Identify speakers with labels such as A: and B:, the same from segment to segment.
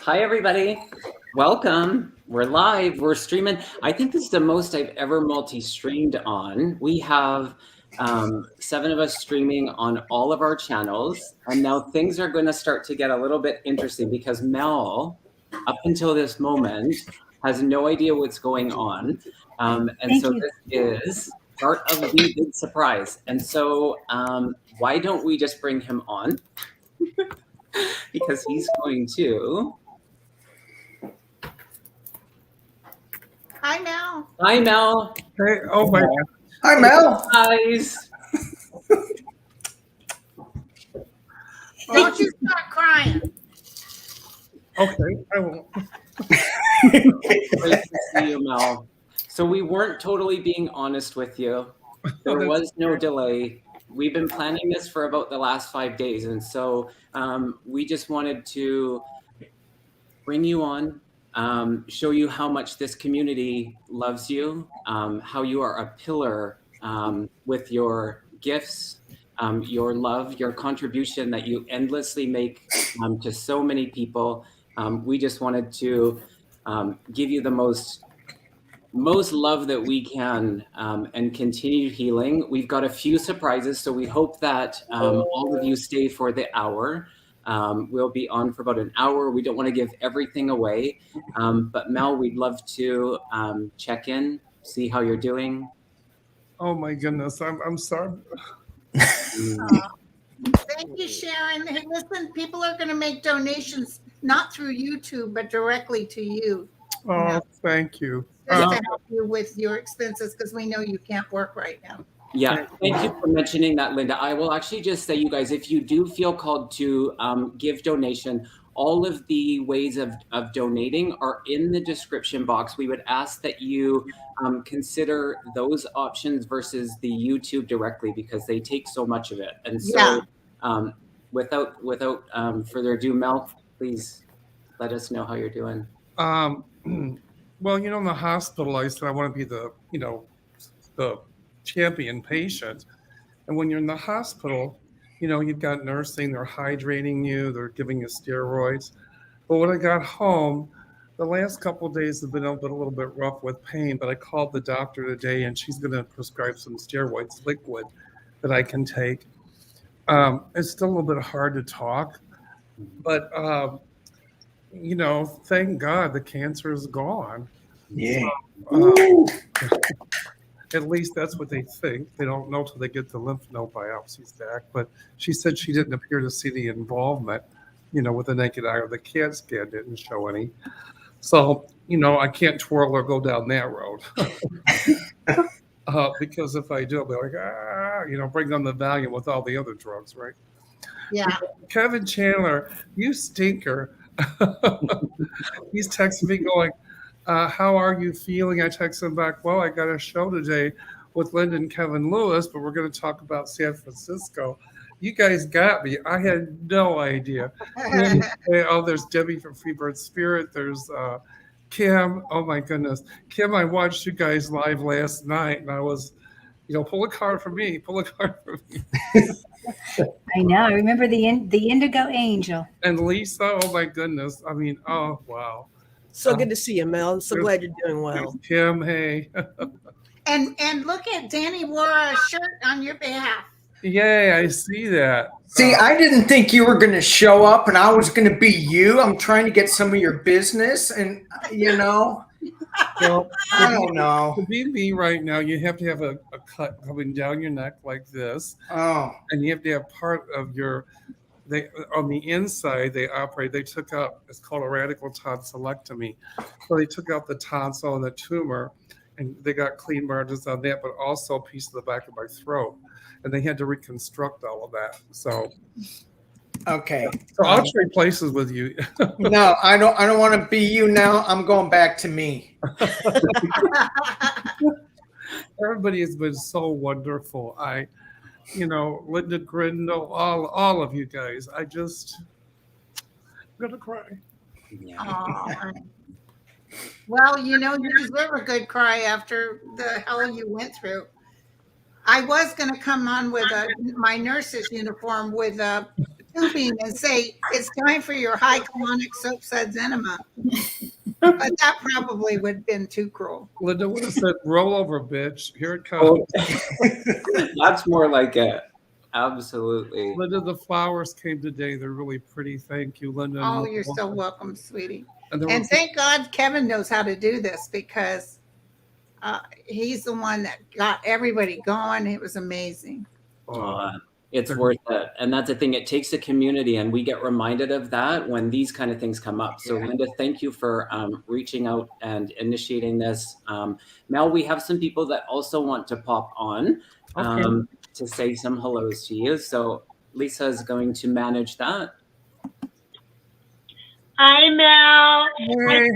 A: Hi, everybody. Welcome. We're live. We're streaming. I think this is the most I've ever multi-streamed on. We have 7 of us streaming on all of our channels. And now things are going to start to get a little bit interesting because Mel, up until this moment, has no idea what's going on. This is part of the big surprise. And so why don't we just bring him on? Because he's going to...
B: Hi, Mel.
A: Hi, Mel.
C: Hey, oh my God.
D: Hi, Mel.
A: Guys.
B: Don't you start crying.
C: Okay, I won't.
A: Great to see you, Mel. So we weren't totally being honest with you. There was no delay. We've been planning this for about the last 5 days. And so we just wanted to bring you on, show you how much this community loves you, how you are a pillar with your gifts, your love, your contribution that you endlessly make to so many people. We just wanted to give you the most love that we can and continue healing. We've got a few surprises, so we hope that all of you stay for the hour. We'll be on for about an hour. We don't want to give everything away, but Mel, we'd love to check in, see how you're doing.
C: Oh my goodness, I'm sorry.
B: Thank you, Sharon. Hey, listen, people are going to make donations not through YouTube, but directly to you.
C: Oh, thank you.
B: Just to help you with your expenses, because we know you can't work right now.
A: Yeah, thank you for mentioning that, Linda. I will actually just say, you guys, if you do feel called to give donation, all of the ways of donating are in the description box. We would ask that you consider those options versus the YouTube directly, because they take so much of it. And so without further ado, Mel, please let us know how you're doing.
C: Well, in the hospital, I said I want to be the champion patient. And when you're in the hospital, you've got nursing, they're hydrating you, they're giving you steroids. But when I got home, the last couple of days have been a little bit rough with pain, but I called the doctor today and she's going to prescribe some steroids, liquid, that I can take. It's still a little bit hard to talk, but, thank God the cancer is gone.
D: Yeah.
C: At least that's what they think. They don't know till they get the lymph node biopsies back. But she said she didn't appear to see the involvement, with the naked eye, or the CAT scan didn't show any. So, I can't twirl or go down that road. Because if I do, I'll be like, bring on the Valium with all the other drugs, right?
B: Yeah.
C: Kevin Chandler, you stinker. He's texting me going, how are you feeling? I text him back, well, I got a show today with Linda and Kevin Lewis, but we're going to talk about San Francisco. You guys got me. I had no idea. There's Debbie from Freebird Spirit. There's Kim. Oh, my goodness. Kim, I watched you guys live last night, and I was, pull a card for me. Pull a card for me.
E: I know. I remember the Indigo Angel.
C: And Lisa, oh, my goodness. I mean, oh, wow.
F: So good to see you, Mel. I'm so glad you're doing well.
C: Kim, hey.
B: And look at Danny wore a shirt on your behalf.
C: Yay, I see that.
D: See, I didn't think you were going to show up and I was going to be you. I'm trying to get some of your business and,
C: Well,
D: I don't know.
C: to be me right now, you have to have a cut coming down your neck like this.
D: Oh,
C: And you have to have part of your, they on the inside, they took out, it's called a radical tonsillectomy. So they took out the tonsil and the tumor, and they got clean margins on that, but also a piece of the back of my throat. And they had to reconstruct all of that. So
D: okay.
C: I'll trade places with you.
D: No, I don't want to be you now. I'm going back to me.
C: Everybody has been so wonderful. Linda Grindle, all of you guys. I'm gonna cry.
A: Yeah.
B: Aw. Well, you deserve a good cry after the hell you went through. I was going to come on with my nurse's uniform with a tubing and say, it's time for your high colonic soap suds enema. But that probably would have been too cruel.
C: Linda would have said, roll over, bitch. Here it comes.
A: That's more like it. Absolutely.
C: Linda, the flowers came today. They're really pretty. Thank you, Linda.
B: Oh, you're so welcome, sweetie.
C: And,
B: And thank God Kevin knows how to do this because he's the one that got everybody going. It was amazing.
A: It's worth it. And that's the thing. It takes a community, and we get reminded of that when these kind of things come up. So, Linda, thank you for reaching out and initiating this. Mel, we have some people that also want to pop on to say some hellos to you. So Lisa is going to manage that.
G: Hi, Mel.
C: Hey,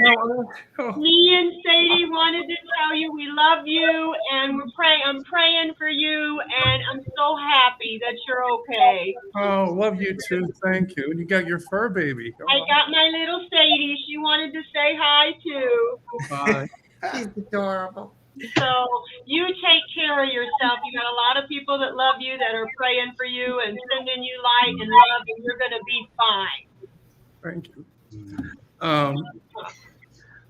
G: Me and Sadie wanted to tell you we love you, and I'm praying for you, and I'm so happy that you're okay.
C: oh, love you too. Thank you. And you got your fur baby.
G: I got my little Sadie. She wanted to say hi too.
C: Bye.
B: She's adorable.
G: So you take care of yourself. You got a lot of people that love you, that are praying for you and sending you light and love, and you're going to be fine.
C: Thank you.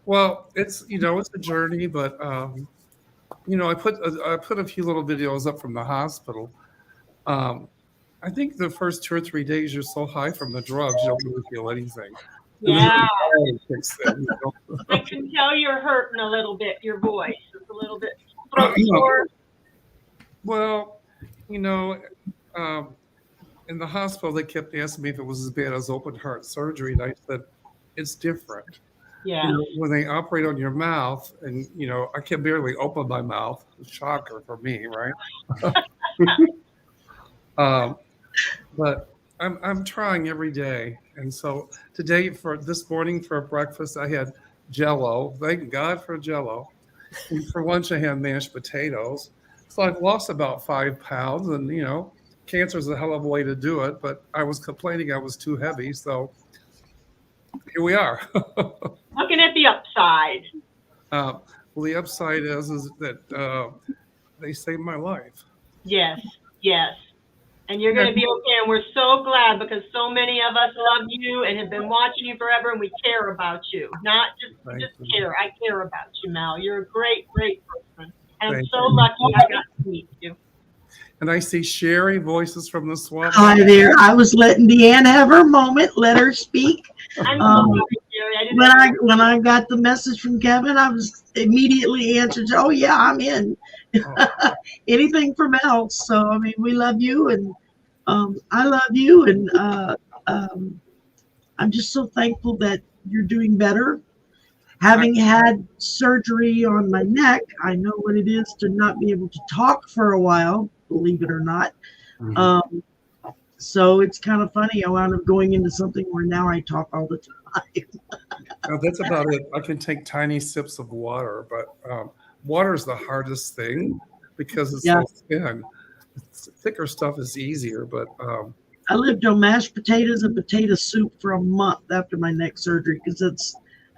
C: Well, it's a journey, but I put a few little videos up from the hospital. I think the first 2 or 3 days you're so high from the drugs you don't really feel anything.
G: Yeah.
C: And
G: I can tell you're hurting a little bit. Your voice is a little bit
C: sore. Well, in the hospital they kept asking me if it was as bad as open heart surgery, and I said it's different.
G: Yeah.
C: When they operate on your mouth, and I can barely open my mouth. Shocker for me, right? But I'm trying every day, and so today this morning for breakfast I had Jell-O. Thank God for Jell-O. And for lunch I had mashed potatoes. So I've lost about 5 pounds, and cancer is a hell of a way to do it. But I was complaining I was too heavy, so here we are.
G: Looking at the upside.
C: Well, the upside is that they saved my life.
G: Yes. And you're going to be okay. And we're so glad because so many of us love you and have been watching you forever, and we care about you. Not just care. I care about you, Mel. You're a great, great person. And I'm so lucky I got to meet you.
C: And I see Sherry, voices from the swamp.
H: Hi there. I was letting Deanna have her moment. Let her speak.
G: I'm so sorry, Sherry.
H: When I got the message from Kevin, I was immediately answered, oh, yeah, I'm in. Anything for Mel. So, I mean, we love you, and I love you. And I'm just so thankful that you're doing better. Having had surgery on my neck, I know what it is to not be able to talk for a while, believe it or not.
C: Mm-hmm.
H: So it's kind of funny. I wound up going into something where now I talk all the time.
C: No, that's about it. I can take tiny sips of water, but water is the hardest thing because it's so thin. Thicker stuff is easier, but
H: I lived on mashed potatoes and potato soup for a month after my neck surgery because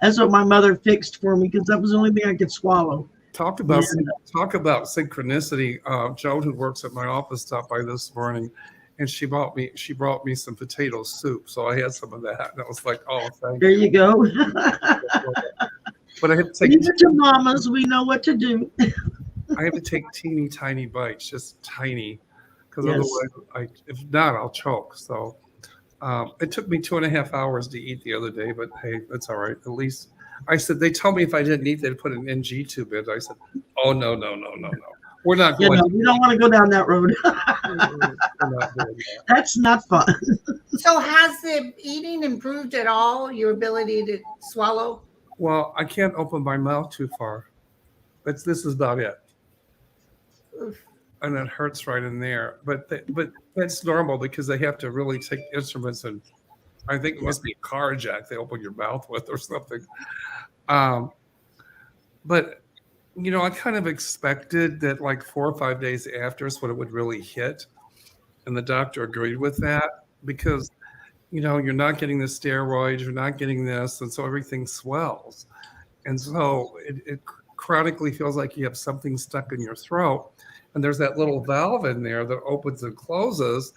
H: that's what my mother fixed for me because that was the only thing I could swallow.
C: Talk about synchronicity. Joan, who works at my office, stopped by this morning, and she brought me some potato soup. So I had some of that, and I was like, "Oh, thank
H: there you go."
C: But I had to take.
H: These are to mamas. We know what to do.
C: I have to take teeny tiny bites, just tiny, because
H: Yes.
C: otherwise, if not, I'll choke. So it took me 2.5 hours to eat the other day, but hey, that's all right. At least I said, they told me if I didn't eat, they'd put an NG tube in. I said, oh, no. We're not
H: You
C: going
H: know, we don't want to go down that road.
C: we're not doing that.
H: That's not fun.
B: So has the eating improved at all? Your ability to swallow?
C: Well, I can't open my mouth too far. This is about it.
B: Oof.
C: And it hurts right in there. But that's normal because they have to really take instruments, and I think it must be a car jack they open your mouth with or something. But you know, I kind of expected that like 4 or 5 days after is when it would really hit. And the doctor agreed with that because, you know, you're not getting the steroids, you're not getting this, and so everything swells. And so it chronically feels like you have something stuck in your throat. And there's that little valve in there that opens and closes.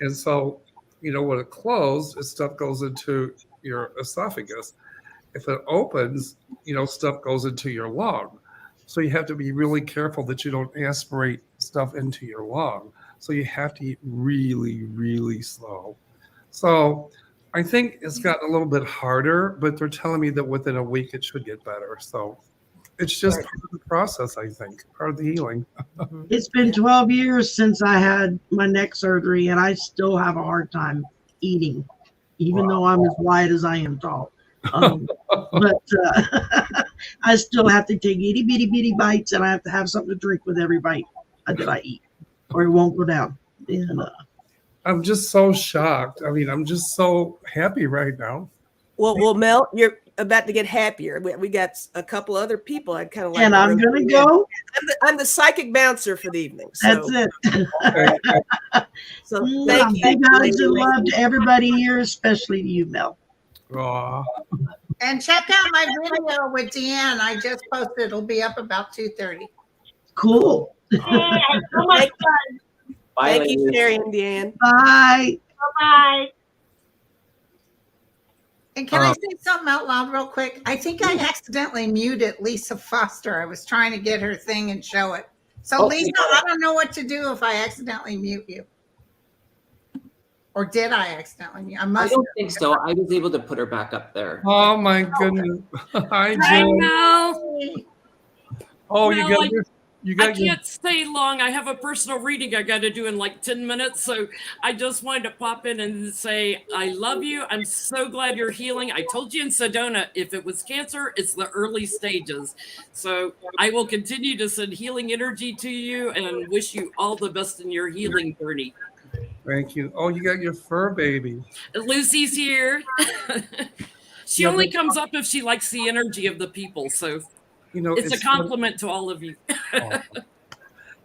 C: And so, you know, when it closes, stuff goes into your esophagus. If it opens, you know, stuff goes into your lung. So you have to be really careful that you don't aspirate stuff into your lung. So you have to eat really, really slow. So I think it's gotten a little bit harder, but they're telling me that within a week it should get better. So it's just part of the process, I think, part of the healing.
H: It's been 12 years since I had my neck surgery, and I still have a hard time eating, even though I'm as wide as I am tall. But I still have to take itty bitty bites, and I have to have something to drink with every bite that I eat, or it won't go down. And
C: I'm just so shocked. I mean, I'm just so happy right now.
F: Well, Mel, you're about to get happier. We got a couple other people I'd kind of like.
H: and I'm gonna go.
F: I'm the psychic bouncer for the evening. So,
H: That's it.
F: so thank you.
H: Big hugs and love to everybody here, especially to you, Mel.
C: Aw.
B: And check out my video with Deanne. I just posted. It'll be up about 2:30.
H: Cool.
G: Hey, I had so much fun.
A: Bye,
F: Thank you,
A: ladies.
F: Sherry and Deanne.
H: Bye.
G: Bye-bye.
B: And can I say something out loud real quick? I think I accidentally muted Lisa Foster. I was trying to get her thing and show it. So
A: Oh,
B: Lisa, I don't know what to do if I accidentally mute you. Or did I accidentally mute? I
A: I
B: must.
A: don't think so. I was able to put her back up there.
C: Oh my goodness. Hi,
I: Hi,
C: Jill.
I: Mel.
C: Oh,
I: Mel,
C: you
I: I
C: got your
I: can't stay long. I have a personal reading I got to do in like 10 minutes. So I just wanted to pop in and say, I love you. I'm so glad you're healing. I told you in Sedona, if it was cancer, it's the early stages. So I will continue to send healing energy to you and wish you all the best in your healing journey.
C: Thank you. Oh, you got your fur baby.
I: Lucy's here. She
C: Yeah,
I: only
C: but-
I: comes up if she likes the energy of the people. So
C: You know,
I: it's a compliment to all of you.
C: Oh.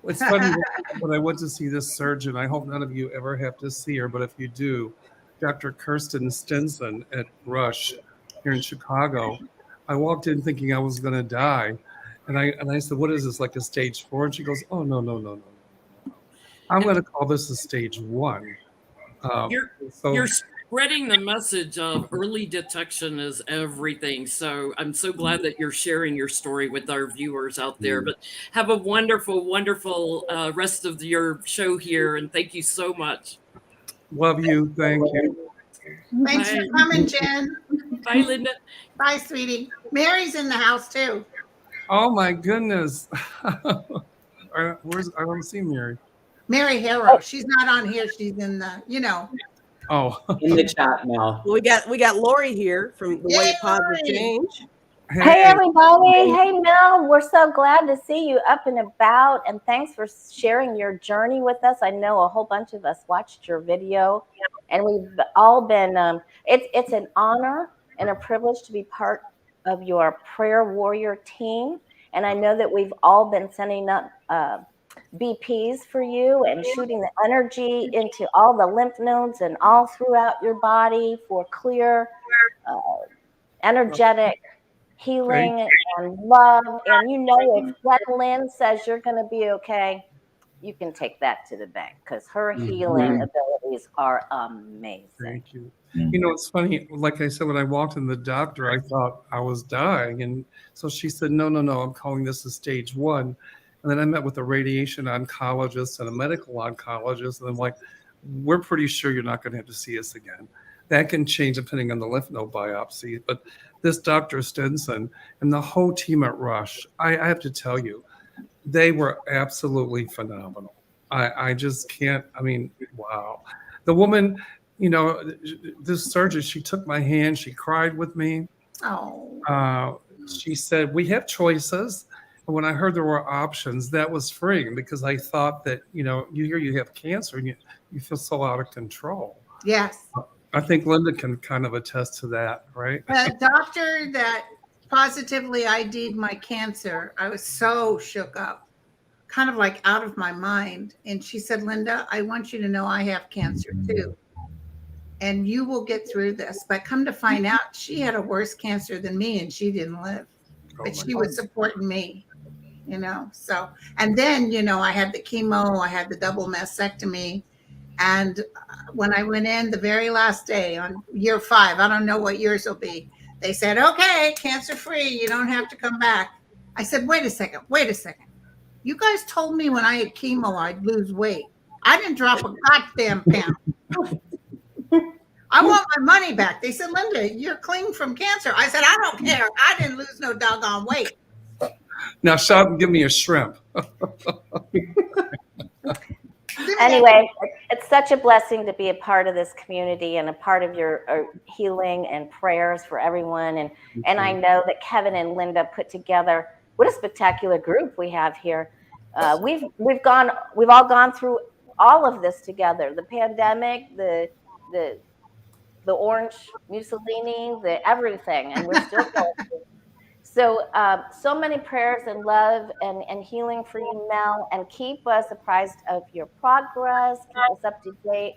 C: It's funny when I went to see this surgeon. I hope none of you ever have to see her, but if you do, Dr. Kirsten Stinson at Rush here in Chicago. I walked in thinking I was going to die, and I said, "What is this, like a stage 4?" And she goes, "Oh no. I'm going to call this a stage 1."
I: You're spreading the message of early detection is everything. So I'm so glad that you're sharing your story with our viewers out there. But have a wonderful, wonderful rest of your show here. And thank you so much.
C: Love you. Thank you.
B: Thanks for coming, Jen.
I: Bye, Linda.
B: Bye, sweetie. Mary's in the house too.
C: Oh my goodness. I don't see Mary.
B: Mary Harrow. She's not on here. She's in the,
C: Oh.
A: In the chat now.
F: Well, we got Lori here from the Way of Positive
B: Lori.
F: Change.
J: Hey everybody. Hey Mel, we're so glad to see you up and about, and thanks for sharing your journey with us. I know a whole bunch of us watched your video, and we've all been it's an honor and a privilege to be part of your prayer warrior team, and I know that we've all been sending up BPs for you and shooting the energy into all the lymph nodes and all throughout your body for clear energetic healing and love. And if Gwendolyn says you're going to be okay, you can take that to the bank because her healing abilities are amazing.
C: Thank you. You know, it's funny. Like I said, when I walked in the doctor, I thought I was dying. And so she said, no, I'm calling this a stage 1. And then I met with a radiation oncologist and a medical oncologist, and I'm like, we're pretty sure you're not going to have to see us again. That can change depending on the lymph node biopsy. But this Dr. Stinson and the whole team at Rush, I have to tell you, they were absolutely phenomenal. I just can't, I mean, wow. The woman, you know, this surgeon, she took my hand, she cried with me.
B: Oh.
C: She said, we have choices. And when I heard there were options, that was freeing because I thought that, you know, you have cancer and you feel so out of control.
B: Yes.
C: I think Linda can kind of attest to that, right?
B: The doctor that positively ID'd my cancer, I was so shook up, kind of like out of my mind. And she said, Linda, I want you to know I have cancer too. And you will get through this. But come to find out, she had a worse cancer than me and she didn't live. But she was supporting me, you know. So, and then, you know, I had the chemo, I had the double mastectomy. And when I went in the very last day on year 5, I don't know what yours will be, they said, okay, cancer free, you don't have to come back. I said, wait a second. You guys told me when I had chemo I'd lose weight. I didn't drop a goddamn pound. I want my money back. They said, Linda, you're clean from cancer. I said, I don't care. I didn't lose no doggone weight.
C: Now, shout and give me a shrimp.
J: Anyway, it's such a blessing to be a part of this community and a part of your healing and prayers for everyone. And I know that Kevin and Linda put together, what a spectacular group we have here. We've all gone through all of this together, the pandemic, the orange Mussolini, the everything, and we're still going through. So many prayers and love and healing for you, Mel, and keep us apprised of your progress, keep us up to date.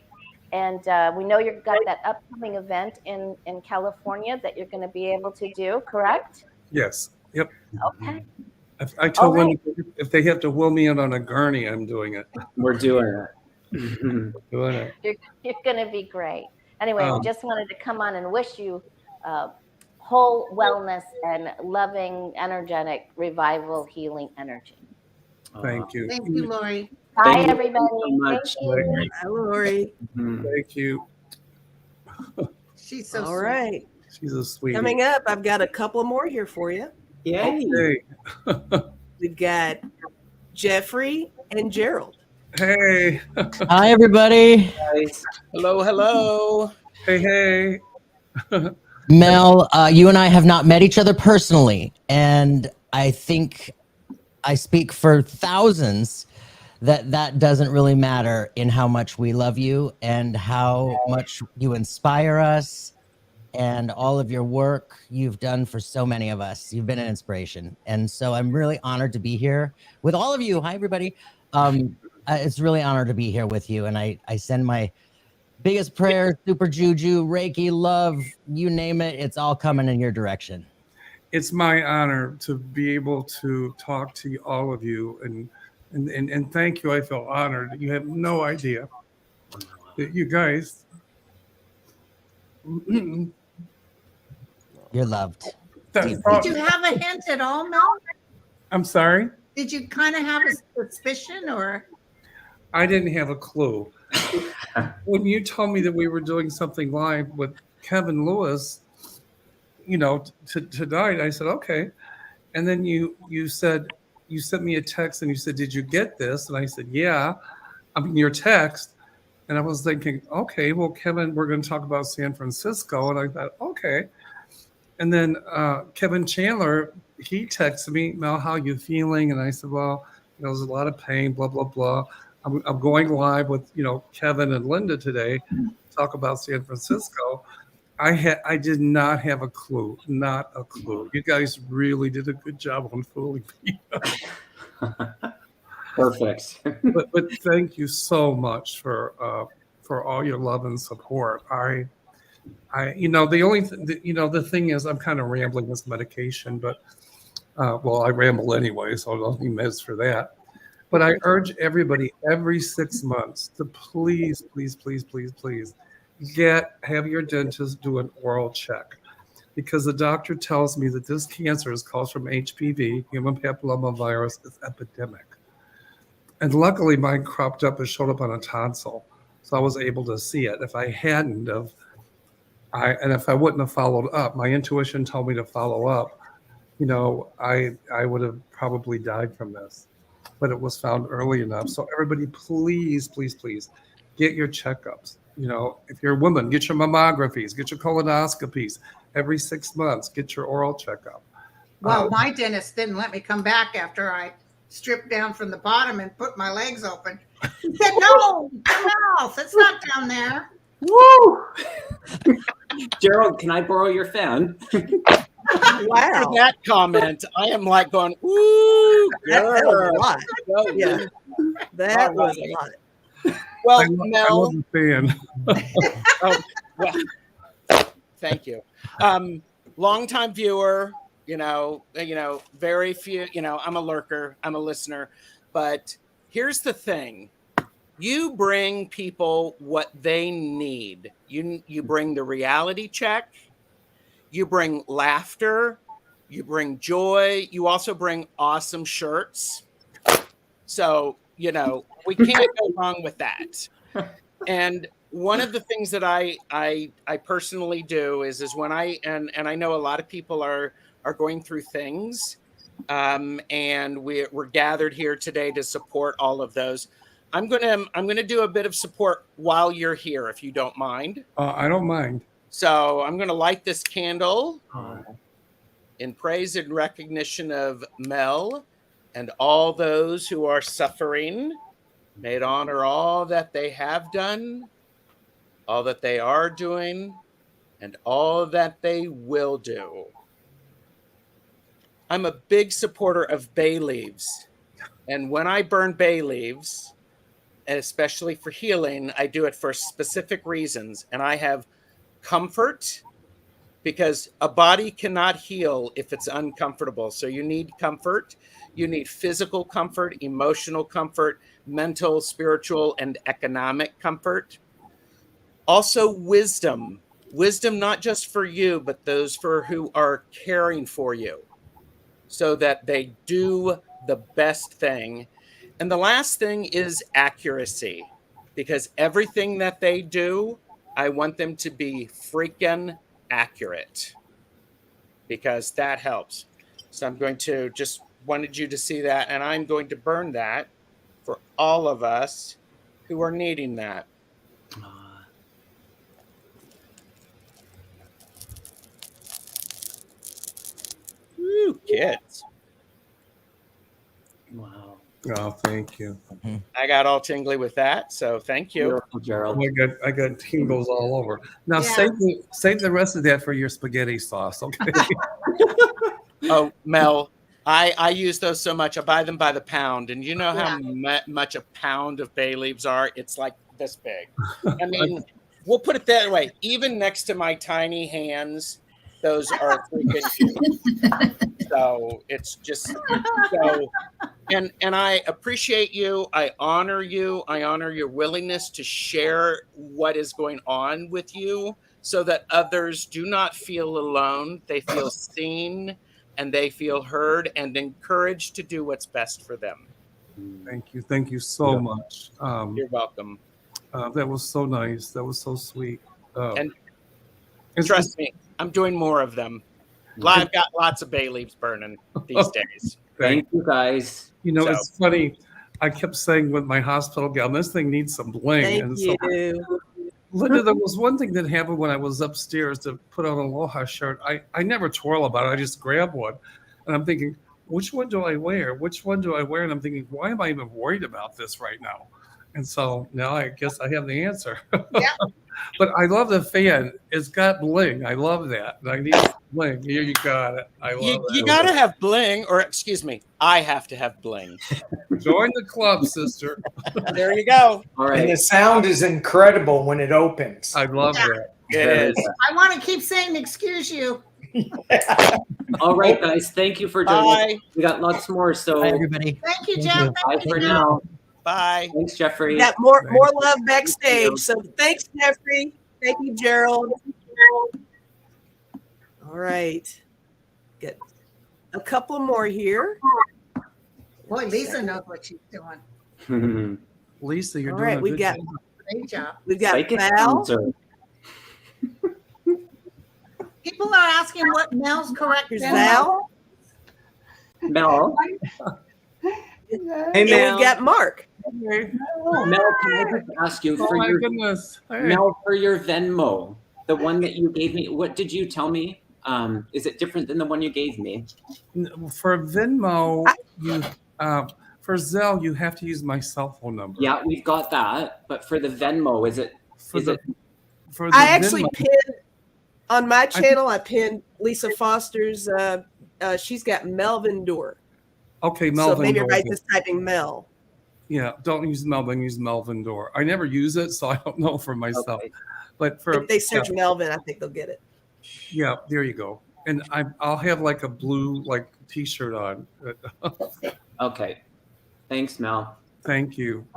J: And we know you've got that upcoming event in California that you're going to be able to do, correct?
C: Yes. Yep.
J: Okay.
C: I told them if they have to wheel me in on a gurney, I'm doing it.
A: We're doing it.
C: Doing it.
J: You're going to be great. Anyway, we just wanted to come on and wish you whole wellness and loving, energetic, revival, healing energy.
C: Thank you.
B: Thank you, Lori.
J: Bye, everybody.
A: So much.
J: Thank you.
F: Hi, Lori.
C: Thank you.
B: She's so
F: All
B: sweet.
F: right.
C: She's a sweetie.
F: Coming up, I've got a couple more here for you.
A: Yay.
C: Hey.
F: We've got Jeffrey and Gerald.
C: Hey.
K: Hi, everybody.
A: Guys. Hello.
C: Hey.
K: Mel, you and I have not met each other personally, and I think I speak for thousands that doesn't really matter in how much we love you and how much you inspire us and all of your work you've done for so many of us. You've been an inspiration. And so I'm really honored to be here with all of you. Hi, everybody. It's really an honor to be here with you. And I send my biggest prayers, super juju, Reiki, love, you name it. It's all coming in your direction.
C: It's my honor to be able to talk to all of you and thank you. I feel honored. You have no idea that you guys.
K: You're loved.
B: Did you have a hint at all, Mel?
C: I'm sorry?
B: Did you kind of have a suspicion or?
C: I didn't have a clue. When you told me that we were doing something live with Kevin Lewis, you know, tonight, I said, okay. And then you said, you sent me a text and you said, did you get this? And I said, yeah. I mean, your text. And I was thinking, okay, well, Kevin, we're going to talk about San Francisco. And I thought, okay. And then Kevin Chandler, he texted me, Mel, how you feeling? And I said, well, you know, there's a lot of pain, blah, blah, blah. I'm going live with, you know, Kevin and Linda today to talk about San Francisco. I did not have a clue, not a clue. You guys really did a good job on fooling me.
A: Perfect.
C: but thank you so much for all your love and support. You know, the thing is, I'm kind of rambling this medication, but well, I ramble anyway, so I don't need meds for that. But I urge everybody every 6 months to please have your dentist do an oral check, because the doctor tells me that this cancer is caused from HPV, human papillomavirus. It's epidemic. And luckily mine cropped up and showed up on a tonsil. So I was able to see it. If I hadn't of, if I wouldn't have followed up, my intuition told me to follow up, I would have probably died from this. But it was found early enough. So everybody, please, please, please get your checkups. If you're a woman, get your mammographies, get your colonoscopies every 6 months, get your oral checkup.
B: Well, my dentist didn't let me come back after I stripped down from the bottom and put my legs open. He said, no, mouth, it's not down there.
A: Woo! Gerald, can I borrow your fan?
F: Wow.
L: After that comment, I am like going, ooh,
F: That was a
L: girl.
F: lot.
L: Go,
F: Yeah.
L: dude.
F: That
L: All
F: was
L: right.
F: a lot.
L: Well,
C: I
L: Mel,
C: love the fan.
L: oh, well, thank you. Longtime viewer, very few, I'm a lurker, I'm a listener, but here's the thing. You bring people what they need. You bring the reality check, you bring laughter, you bring joy, you also bring awesome shirts. So, we can't go wrong with that. And one of the things that I personally do is when and I know a lot of people are going through things, and we're gathered here today to support all of those. I'm gonna do a bit of support while you're here, if you don't mind.
C: I don't mind.
L: So I'm gonna light this candle in praise and recognition of Mel and all those who are suffering. May it honor all that they have done, all that they are doing, and all that they will do. I'm a big supporter of bay leaves. And when I burn bay leaves, and especially for healing, I do it for specific reasons. And I have comfort, because a body cannot heal if it's uncomfortable. So you need comfort. You need physical comfort, emotional comfort, mental, spiritual, and economic comfort. Also wisdom. Wisdom not just for you, but those for who are caring for you, so that they do the best thing. And the last thing is accuracy, because everything that they do, I want them to be freaking accurate, because that helps. So I'm going to just wanted you to see that, and I'm going to burn that for all of us who are needing that. Woo, kids.
A: Wow.
C: Oh, thank you.
L: I got all tingly with that, so thank you.
A: Beautiful, Gerald.
C: I got tingles all over. Now
B: Yeah.
C: save the rest of that for your spaghetti sauce, okay?
L: Oh, Mel, I use those so much. I buy them by the pound, and you know how much a pound of bay leaves are? It's like this big. I mean, we'll put it that way. Even next to my tiny hands, those are freaking huge. So it's just so. And I appreciate you. I honor you. I honor your willingness to share what is going on with you, so that others do not feel alone. They feel seen, and they feel heard and encouraged to do what's best for them.
C: Thank you so much.
L: You're welcome.
C: That was so nice. That was so sweet.
L: And trust me, I'm doing more of them. I've got lots of bay leaves burning these days.
A: Thank you, guys.
C: It's funny. I kept saying with my hospital gown, this thing needs some bling.
F: Thank
C: and
F: you.
C: So, Linda, there was one thing that happened when I was upstairs to put on an Aloha shirt. I never twirl about it. I just grab one. And I'm thinking, which one do I wear? Which one do I wear? And I'm thinking, why am I even worried about this right now? And so now I guess I have the answer.
B: Yeah.
C: But I love the fan. It's got bling. I love that. I need bling. Here, you got it. I love it.
L: You got to have bling, or excuse me, I have to have bling.
C: Join the club, sister.
L: There you go.
A: All
D: And
A: right.
D: the sound is incredible when it opens.
C: I love
B: Yeah.
C: that.
L: It is.
B: I want to keep saying, excuse you.
A: All right, guys. Thank you for joining.
L: Bye.
A: We got lots more. So
K: Bye, everybody.
B: Thank you,
K: Thank
B: Jeff.
K: you.
A: bye
B: Thank
A: for
B: you.
A: now.
L: Bye.
A: Thanks, Jeffrey.
F: We got more love backstage. So thanks, Jeffrey. Thank you, Gerald. All right. Get a couple more here.
B: Boy, Lisa knows what she's doing.
C: Lisa, you're
F: All
C: doing
F: right,
C: a
F: we
C: good
F: got
C: job.
B: Great job.
F: we've got
A: Psychic
F: Val.
A: cancer.
B: People are asking what Mel's correct.
F: Here's
B: Venmo.
F: Val.
A: Mel,
F: And we've got Mark.
A: Mel, can I just ask you
C: Oh
A: for
C: my
A: your
C: goodness. Hey.
A: Mel, for your Venmo, the one that you gave me, what did you tell me? Is it different than the one you gave me?
C: For Venmo, you for Zelle, you have to use my cell phone number.
A: Yeah, we've got that. But for the Venmo, is it?
C: For the
F: I actually
C: Venmo,
F: pinned on my channel. I pinned Lisa Foster's. She's got Melvin Door.
C: okay,
F: So
C: Melvin.
F: maybe
C: Door.
F: everybody's just typing Mel.
C: Yeah, don't use Melvin. Use Melvin Door. I never use it, so I don't know for myself.
A: Okay.
C: But for
F: If they search Melvin, I think they'll get it.
C: yeah, there you go. And I'll have like a blue like T-shirt on.
A: Okay. Thanks, Mel.
C: Thank you.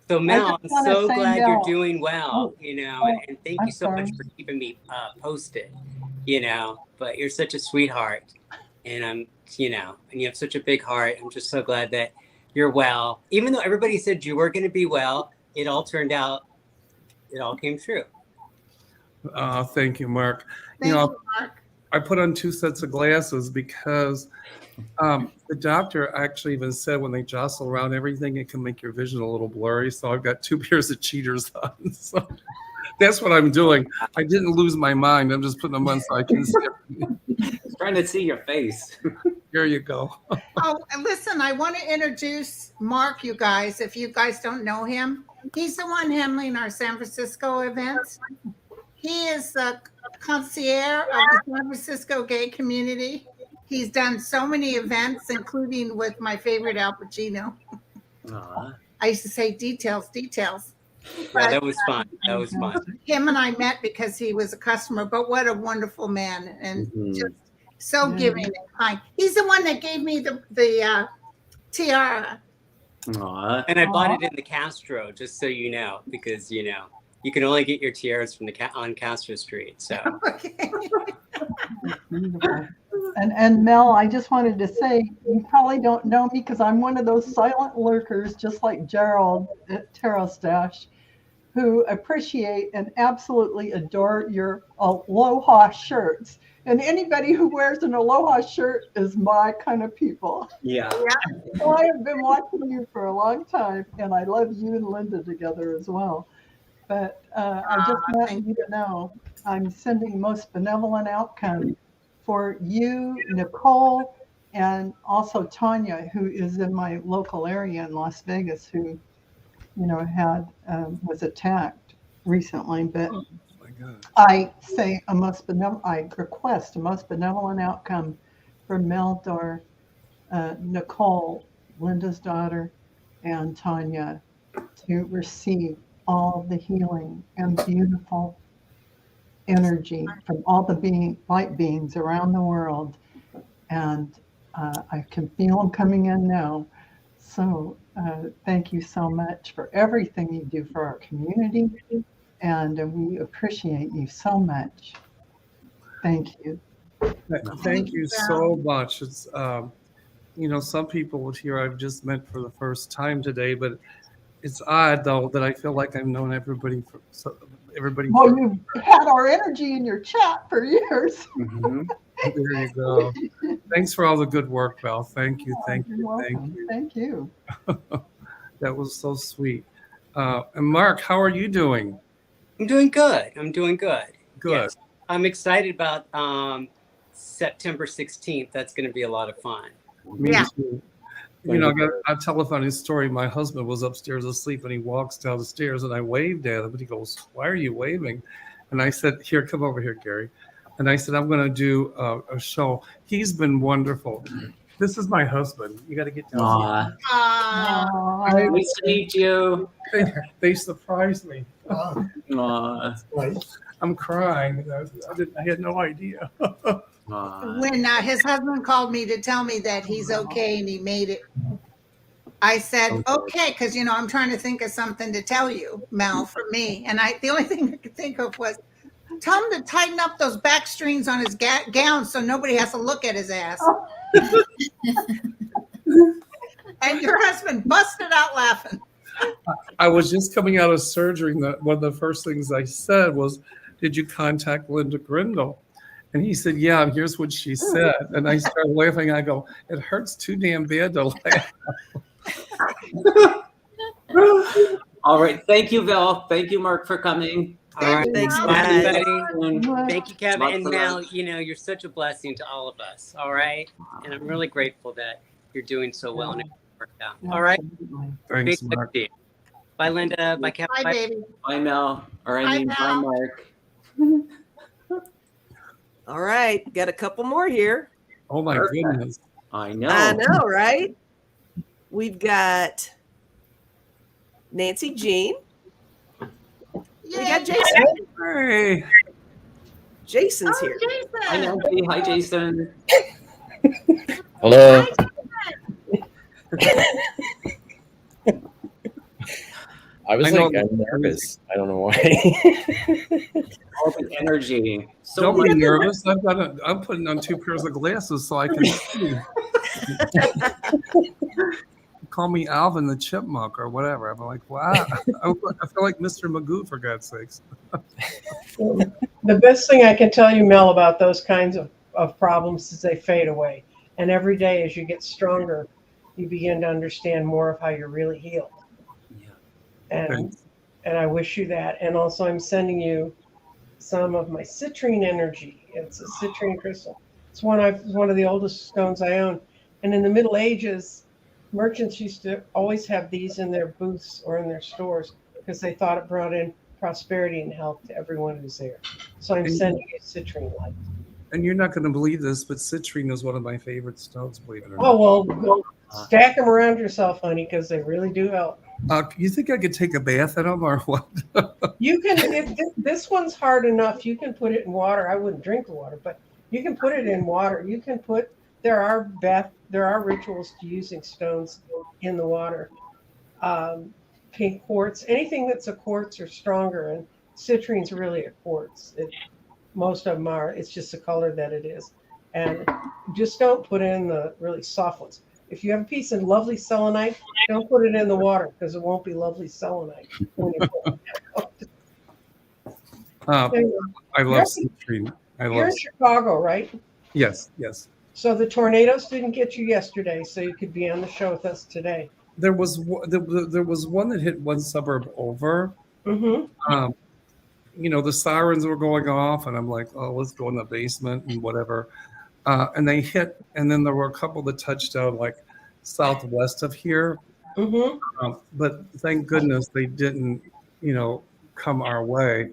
M: So Mel, I'm
N: just wanna
M: so
N: say,
M: glad you're
N: Mel-
M: doing well,
N: Oh,
M: and thank
N: I'm
M: you so much
N: sorry.
M: for keeping me posted, but you're such a sweetheart, and and you have such a big heart. I'm just so glad that you're well. Even though everybody said you were going to be well, it all turned out, it all came true.
C: Thank you, Mark.
B: Thank you, Mark.
C: I put on 2 sets of glasses because the doctor actually even said when they jostle around everything, it can make your vision a little blurry. So I've got 2 pairs of cheaters on. So that's what I'm doing. I didn't lose my mind. I'm just putting them on so I can see everything.
A: Just trying to see your face.
C: Here you go.
B: Oh, and listen, I want to introduce Mark, you guys, if you guys don't know him. He's the one handling our San Francisco events. He is the concierge of the San Francisco gay community. He's done so many events, including with my favorite Al Pacino.
A: Aw.
B: I used to say details.
M: Yeah, that was fun. That was fun.
B: Him and I met because he was a customer, but what a wonderful man and
A: Mhm.
B: just so giving and kind. He's the one that gave me the tiara.
A: Aw.
M: And I bought it in the Castro, just so you know, because you can only get your tiaras from on Castro Street. So
N: Beautiful. And Mel, I just wanted to say, you probably don't know me because I'm one of those silent lurkers, just like Gerald at Tarot Stash, who appreciate and absolutely adore your Aloha shirts. And anybody who wears an Aloha shirt is my kind of people.
A: Yeah.
N: So I have been watching you for a long time, and I love you and Linda together as well. But I just want you to know I'm sending most benevolent outcome for you, Nicole, and also Tanya, who is in my local area in Las Vegas, who, was attacked recently. But I say I request a most benevolent outcome for Meldor, Nicole, Linda's daughter, and Tanya to receive all the healing and beautiful energy from all the light beings around the world. And I can feel them coming in now. So thank you so much for everything you do for our community. And we appreciate you so much. Thank you.
C: Thank you so much. It's some people would hear I've just met for the first time today, but it's odd though that I feel like I've known everybody everybody.
N: Well, you've had our energy in your chat for years.
C: Mhm. There you go. Thanks for all the good work, Val. Thank you. Thank
N: You're
C: you.
N: welcome.
C: Thank you.
N: Thank you.
C: That was so sweet. And Mark, how are you doing?
M: I'm doing good.
C: Good.
M: Yes. I'm excited about September 16th. That's going to be a lot of fun.
C: Me too. I'll tell a funny story. My husband was upstairs asleep and he walks down the stairs and I waved at him and he goes, "Why are you waving?" And I said, "Here, come over here, Gary." And I said, "I'm going to do a show." He's been wonderful. This is my husband. You got to get down.
A: Nice to meet you.
C: They surprised me.
A: Aw.
C: I'm crying. I had no idea.
B: When his husband called me to tell me that he's okay and he made it, I said, okay, because, I'm trying to think of something to tell you, Mel, for me. And the only thing I could think of was, tell him to tighten up those back strings on his gown so nobody has to look at his ass. And your husband busted out laughing.
C: I was just coming out of surgery, and one of the first things I said was, "Did you contact Linda Grindle?" And he said, "Yeah, and here's what she said." And I started laughing. I go, "It hurts too damn bad to laugh."
A: All right. Thank you, Bill. Thank you, Mark, for coming.
M: All right.
F: Thanks,
M: Bye,
F: guys.
M: everybody. Thank you, Kevin.
A: Lots
M: And
A: of
M: Mel,
A: love.
M: you're such a blessing to all of us. All right. And I'm really grateful that you're doing so well and it worked out. All right.
C: Thanks,
M: Big
C: Mark.
M: to you. Bye, Linda. Bye, Kevin.
B: Bye, baby.
A: Bye, Mel. Or I
B: Bye,
A: mean, bye,
B: Mel.
A: Mark.
F: All right, got a couple more here.
C: Oh my goodness.
A: I know.
F: I know, right? We've got Nancy Jean. We got Jason.
C: Hey.
F: Jason's here.
A: Hi, Nancy. Hi, Jason.
O: Hello. I was
C: know
O: like, I'm nervous. I don't know why.
A: All the energy. So
C: Don't be
A: much-
C: nervous. I'm putting on 2 pairs of glasses so I can see. Call me Alvin the Chipmunk or whatever. I'm like, wow. I feel like Mr. Magoo, for God's sakes.
N: The best thing I can tell you, Mel, about those kinds of problems is they fade away. And every day as you get stronger, you begin to understand more of how you're really healed. And I wish you that. And also I'm sending you some of my citrine energy. It's a citrine crystal. It's one of the oldest stones I own. And in the Middle Ages, merchants used to always have these in their booths or in their stores because they thought it brought in prosperity and health to everyone who's there. So I'm sending you citrine light.
C: And you're not going to believe this, but citrine is one of my favorite stones, believe it or not.
N: Oh, well, stack them around yourself, honey, because they really do help.
C: You think I could take a bath in them or what?
N: You can, if this one's hard enough, you can put it in water. I wouldn't drink the water, but you can put it in water. You can put, there are rituals to using stones in the water. Pink quartz, anything that's a quartz or stronger, and citrine's really a quartz. Most of them are, it's just the color that it is. And just don't put in the really soft ones. If you have a piece of lovely selenite, don't put it in the water because it won't be lovely selenite when you put it.
C: I love citrine.
N: You're in Chicago, right?
C: Yes.
N: So the tornadoes didn't get you yesterday, so you could be on the show with us today.
C: There was one that hit one suburb over.
N: Mm-hmm.
C: The sirens were going off, and I'm like, oh, let's go in the basement and whatever. And they hit, and then there were a couple that touched down like southwest of here.
N: Mm-hmm.
C: But thank goodness they didn't, come our way.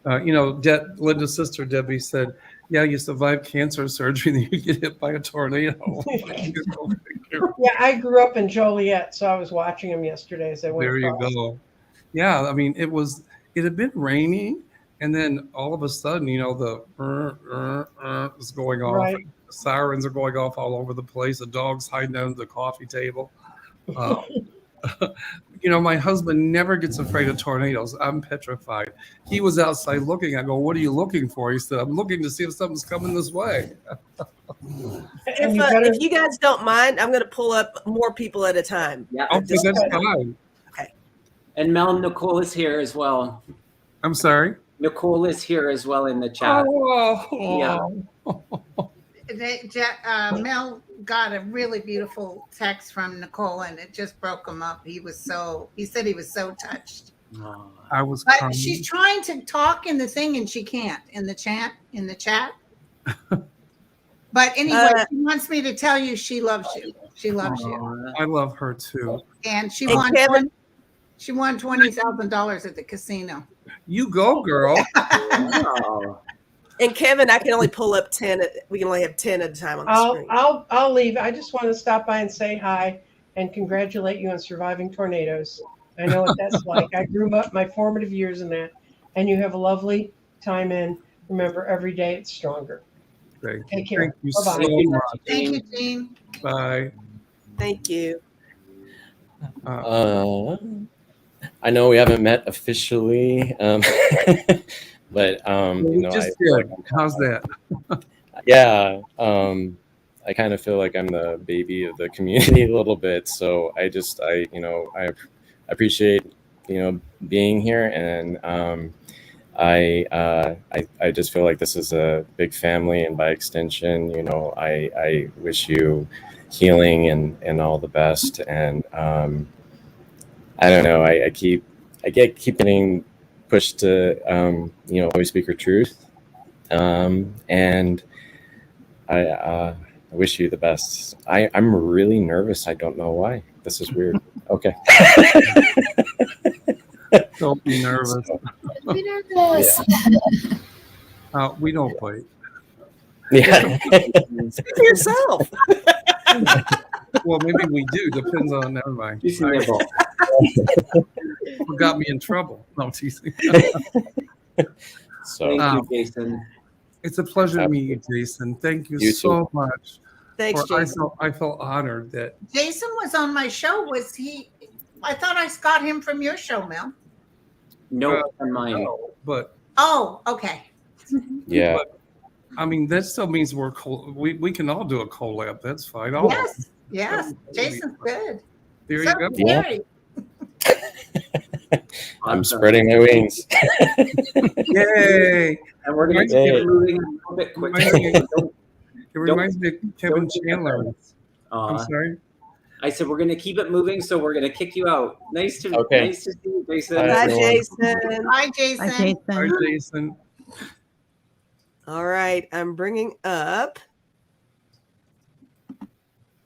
C: Linda's sister Debbie said, "Yeah, you survived cancer surgery, and you get hit by a tornado."
N: Yeah, I grew up in Joliet, so I was watching them yesterday as they went
C: There you
N: across.
C: go. Yeah, I mean, it had been raining, and then all of a sudden, the is going off.
N: Right.
C: The sirens are going off all over the place. The dog's hiding under the coffee table. My husband never gets afraid of tornadoes. I'm petrified. He was outside looking. I go, "What are you looking for?" He said, "I'm looking to see if something's coming this way."
F: If you guys don't mind, I'm going to pull up more people at a time.
A: Yeah.
C: Okay, that's fine.
A: And Mel, Nicole is here as well.
C: I'm sorry?
A: Nicole is here as well in the chat.
B: Mel got a really beautiful text from Nicole, and it just broke him up. He said he was so touched.
C: I was
B: But
C: crying.
B: she's trying to talk in the thing, and she can't in the chat. But anyway, she wants me to tell you she loves you. She loves you,
C: I love her too.
B: and she
F: And
B: won.
F: Kevin-
B: She won $20,000 at the casino.
C: You go, girl.
F: And Kevin, I can only pull up 10. We can only have 10 at a time on the screen.
N: I'll leave. I just want to stop by and say hi and congratulate you on surviving tornadoes. I know what that's like. I grew up my formative years in that, and you have a lovely time. And remember, every day it's stronger.
C: Great.
N: Take care.
C: Thank you
N: Bye-bye.
C: so much.
B: Thank you, Jean.
C: Bye.
F: Thank you.
O: I know we haven't met officially, but
C: We just did. How's that?
O: yeah. I kind of feel like I'm the baby of the community a little bit. So I appreciate, being here, and I just feel like this is a big family, and by extension, I wish you healing and all the best. And I don't know, I keep getting pushed to always speak your truth, and I wish you the best. I'm really nervous. I don't know why. This is weird. Okay.
C: Don't be nervous.
J: Don't be nervous.
C: We don't bite.
O: Yeah.
F: Speak for yourself.
C: Well, maybe we do. Depends on. Never mind.
A: You can nibble.
C: What got me in trouble? No, teasing.
O: So
A: Thank you, Jason.
C: It's a pleasure to meet you, Jason. Thank you,
O: You
C: so
O: too.
C: much.
F: Thanks, Jason.
C: I felt honored that.
B: Jason was on my show. Was he? I thought I got him from your show, Mel.
A: No, on mine.
C: No, but
B: Oh, okay.
O: yeah.
C: but, I mean, that still means we can all do a collab. That's fine. All of us.
B: Yes, yes. Jason's good.
C: There
B: So
C: you go.
O: Yeah.
B: Terry.
O: I'm spreading my wings.
C: Yay!
A: And we're going to
O: Yay.
A: keep it moving a little bit quicker.
C: It reminds me of Kevin Chandler. I'm
A: Uh,
C: sorry.
A: I said we're going to keep it moving, so we're going to kick you out. Nice to
O: Okay.
A: see you, Jason.
O: Bye,
F: Bye,
O: everyone.
F: Jason.
B: Hi, Jason.
E: Hi, Jason.
C: Hi, Jason.
F: All right, I'm bringing up.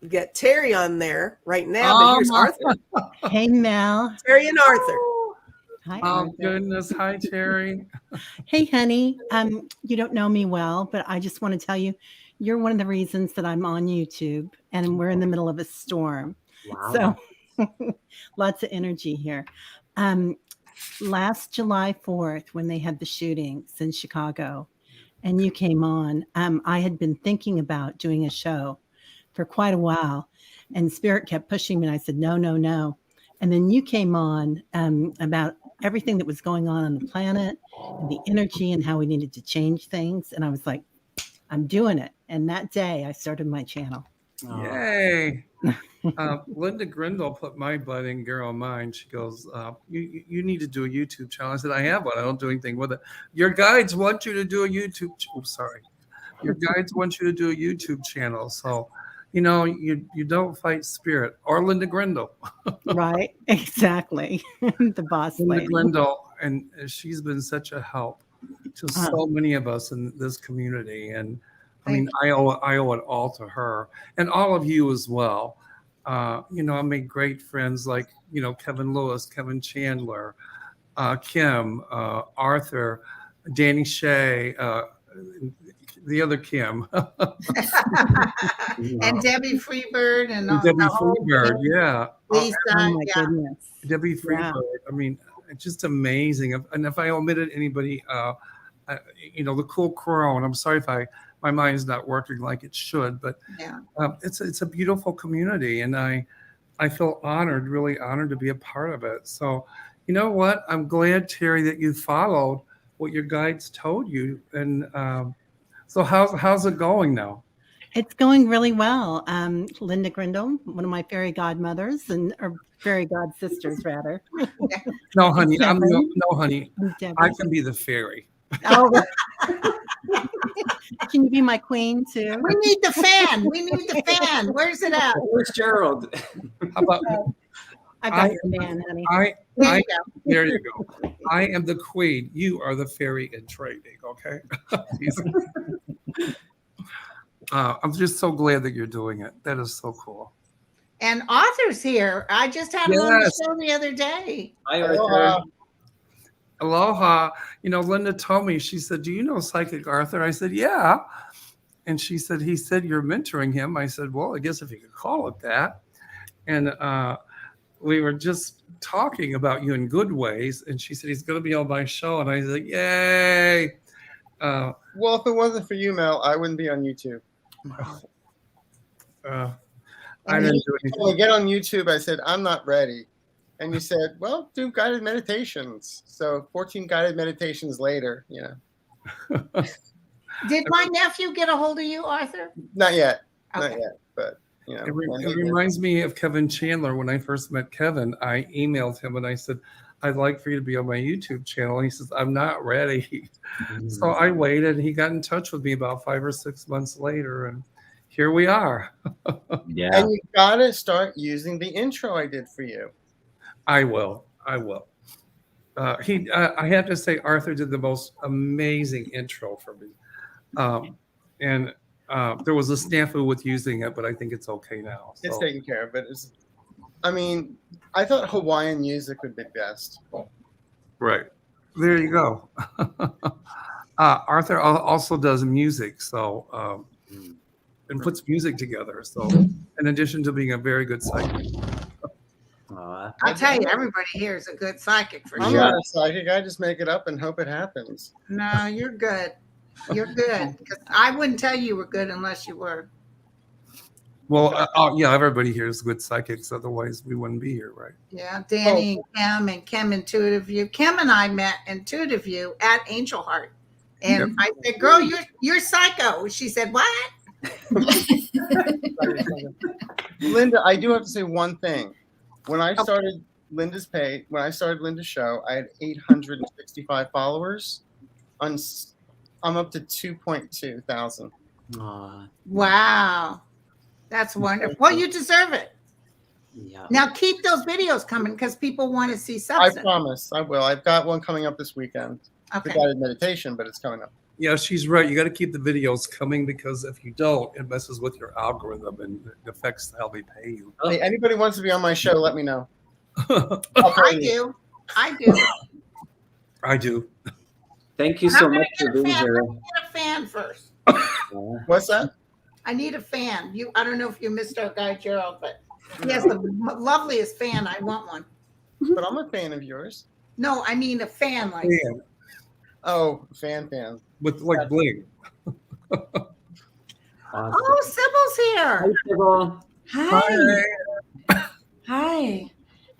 F: We got Terry on there right now, but here's Arthur.
E: Hey, Mel.
F: Terry and Arthur.
E: Hi,
C: Oh
E: Arthur.
C: goodness. Hi, Terry.
E: Hey, honey. You don't know me well, but I just want to tell you, you're one of the reasons that I'm on YouTube, and we're in the middle of a storm.
A: Wow.
E: So lots of energy here. Last July 4th, when they had the shootings in Chicago, and you came on, I had been thinking about doing a show for quite a while, and Spirit kept pushing me, and I said, no, no, no. And then you came on about everything that was going on the planet and the energy and how we needed to change things. And I was like, I'm doing it. And that day I started my channel.
C: Yay. Linda Grindle put my budding girl in mind. She goes, you need to do a YouTube channel. I said, I have one. I don't do anything with it. Your guides want you to do a YouTube. Your guides want you to do a YouTube channel. So, you don't fight Spirit or Linda Grindle.
E: Right. Exactly. The boss
C: Linda
E: lady.
C: Grindle, and she's been such a help to so many of us in this community. And I mean, I owe it all to her and all of you as well. I made great friends like, Kevin Lewis, Kevin Chandler, Kim, Arthur, Danny Shea, the other Kim.
B: And Debbie Freebird and
C: Debbie
B: the whole
C: Freebird,
B: thing.
C: yeah.
B: Lisa,
E: Oh my
B: yeah.
E: goodness.
C: Debbie Freebird.
E: Yeah.
C: I mean, it's just amazing. And if I omitted anybody, the Cool Crow, and I'm sorry if my mind's not working like it should, but
B: Yeah.
C: it's a beautiful community, and I feel honored, really honored to be a part of it. So, you know what? I'm glad, Terry, that you followed what your guides told you. And so how's it going now?
E: It's going really well. Linda Grindle, one of my fairy godmothers or fairy god sisters, rather.
C: No, honey,
E: Debbie.
C: no, honey.
E: I'm Debbie.
C: I can be the fairy.
E: Oh, can you be my queen too?
B: We need the fan. We need the fan. Where's it at?
A: Where's Gerald?
C: How about
E: I got your man, honey.
B: There you go.
C: There you go. I am the queen. You are the fairy in training. Okay. I'm just so glad that you're doing it. That is so cool.
B: And Arthur's here. I just had him on the
C: Yes.
B: show the other day.
A: Hi, Arthur.
C: Aloha. Linda told me, she said, do you know Psychic Arthur? I said, yeah. And she said, he said you're mentoring him. I said, well, I guess if you could call it that. And we were just talking about you in good ways. And she said, he's going to be on my show. And I said, yay.
P: Well, if it wasn't for you, Mel, I wouldn't be on YouTube.
C: I didn't do anything.
P: When I get on YouTube, I said, I'm not ready. And you said, well, do guided meditations. So 14 guided meditations later,
B: Did my nephew get a hold of you, Arthur?
P: Not yet. Not
B: Okay.
P: yet, but you know.
C: It,
P: when
C: it
P: they get-
C: reminds me of Kevin Chandler. When I first met Kevin, I emailed him and I said, I'd like for you to be on my YouTube channel. And he says, I'm not ready. So I waited. He got in touch with me about 5 or 6 months later, and here we are.
O: Yeah.
P: And you gotta start using the intro I did for you.
C: I will. I have to say, Arthur did the most amazing intro for me. And there was a snafu with using it, but I think it's okay now.
P: It's
C: So.
P: taken care of. But I mean, I thought Hawaiian music would be best.
C: Right. There you go. Arthur also does music, so and puts music together. So, in addition to being a very good psychic.
B: I'll tell you, everybody here is a good psychic for
P: I'm
B: sure.
P: not a psychic. I just make it up and hope it happens.
B: No, you're good. You're good. 'Cause I wouldn't tell you were good unless you were.
C: Well, yeah, everybody here is good psychics. Otherwise, we wouldn't be here, right?
B: Yeah, Danny and Kim Intuitive View. Kim and I met Intuitive View at Angel Heart. And
C: Yep.
B: I said, girl, you're psycho. She said, what?
P: Linda, I do have to say one thing. When I started Linda's page, when I started Linda's show, I had 865 followers. I'm up to 2.2 thousand.
B: Wow. That's wonderful. Well, you deserve it.
A: Yeah.
B: Now keep those videos coming because people want to see
P: I
B: substance.
P: promise I will. I've got one coming up this weekend.
B: Okay.
P: The guided meditation, but it's coming up.
C: Yeah, she's right. You got to keep the videos coming because if you don't, it messes with your algorithm and it affects how they pay you.
P: Hey, anybody wants to be on my show, let me know.
B: I do. I do.
C: I do.
A: Thank you
B: And
A: so
B: I'm gonna
A: much for
B: get a
A: being
B: fan.
A: here.
B: Let me get a fan first.
P: What's that?
B: I need a fan. I don't know if you missed our guy Gerald, but he has the loveliest fan. I want one.
P: But I'm a fan of yours.
B: No, I mean a fan like.
C: Fan.
P: Oh, fan.
C: With like bling.
B: Oh, Sybil's here.
A: Hi, Sybil.
Q: Hi. Hi.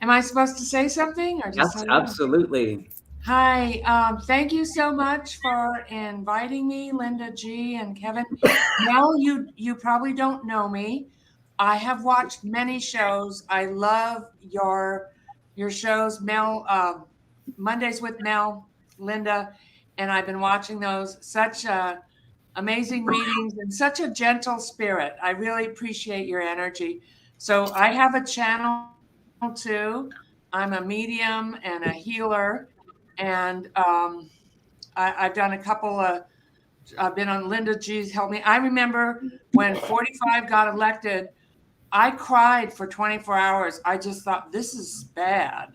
Q: Am I supposed to say something or just?
A: Yes, absolutely.
Q: Hi. Thank you so much for inviting me, Linda G and Kevin. Mel, you probably don't know me. I have watched many shows. I love your shows, Mel. Mondays with Mel, Linda, and I've been watching those. Such amazing readings and such a gentle spirit. I really appreciate your energy. So I have a channel too. I'm a medium and a healer, and I've done a couple of. I've been on Linda G's Help Me. I remember when 45 got elected, I cried for 24 hours. I just thought, this is bad.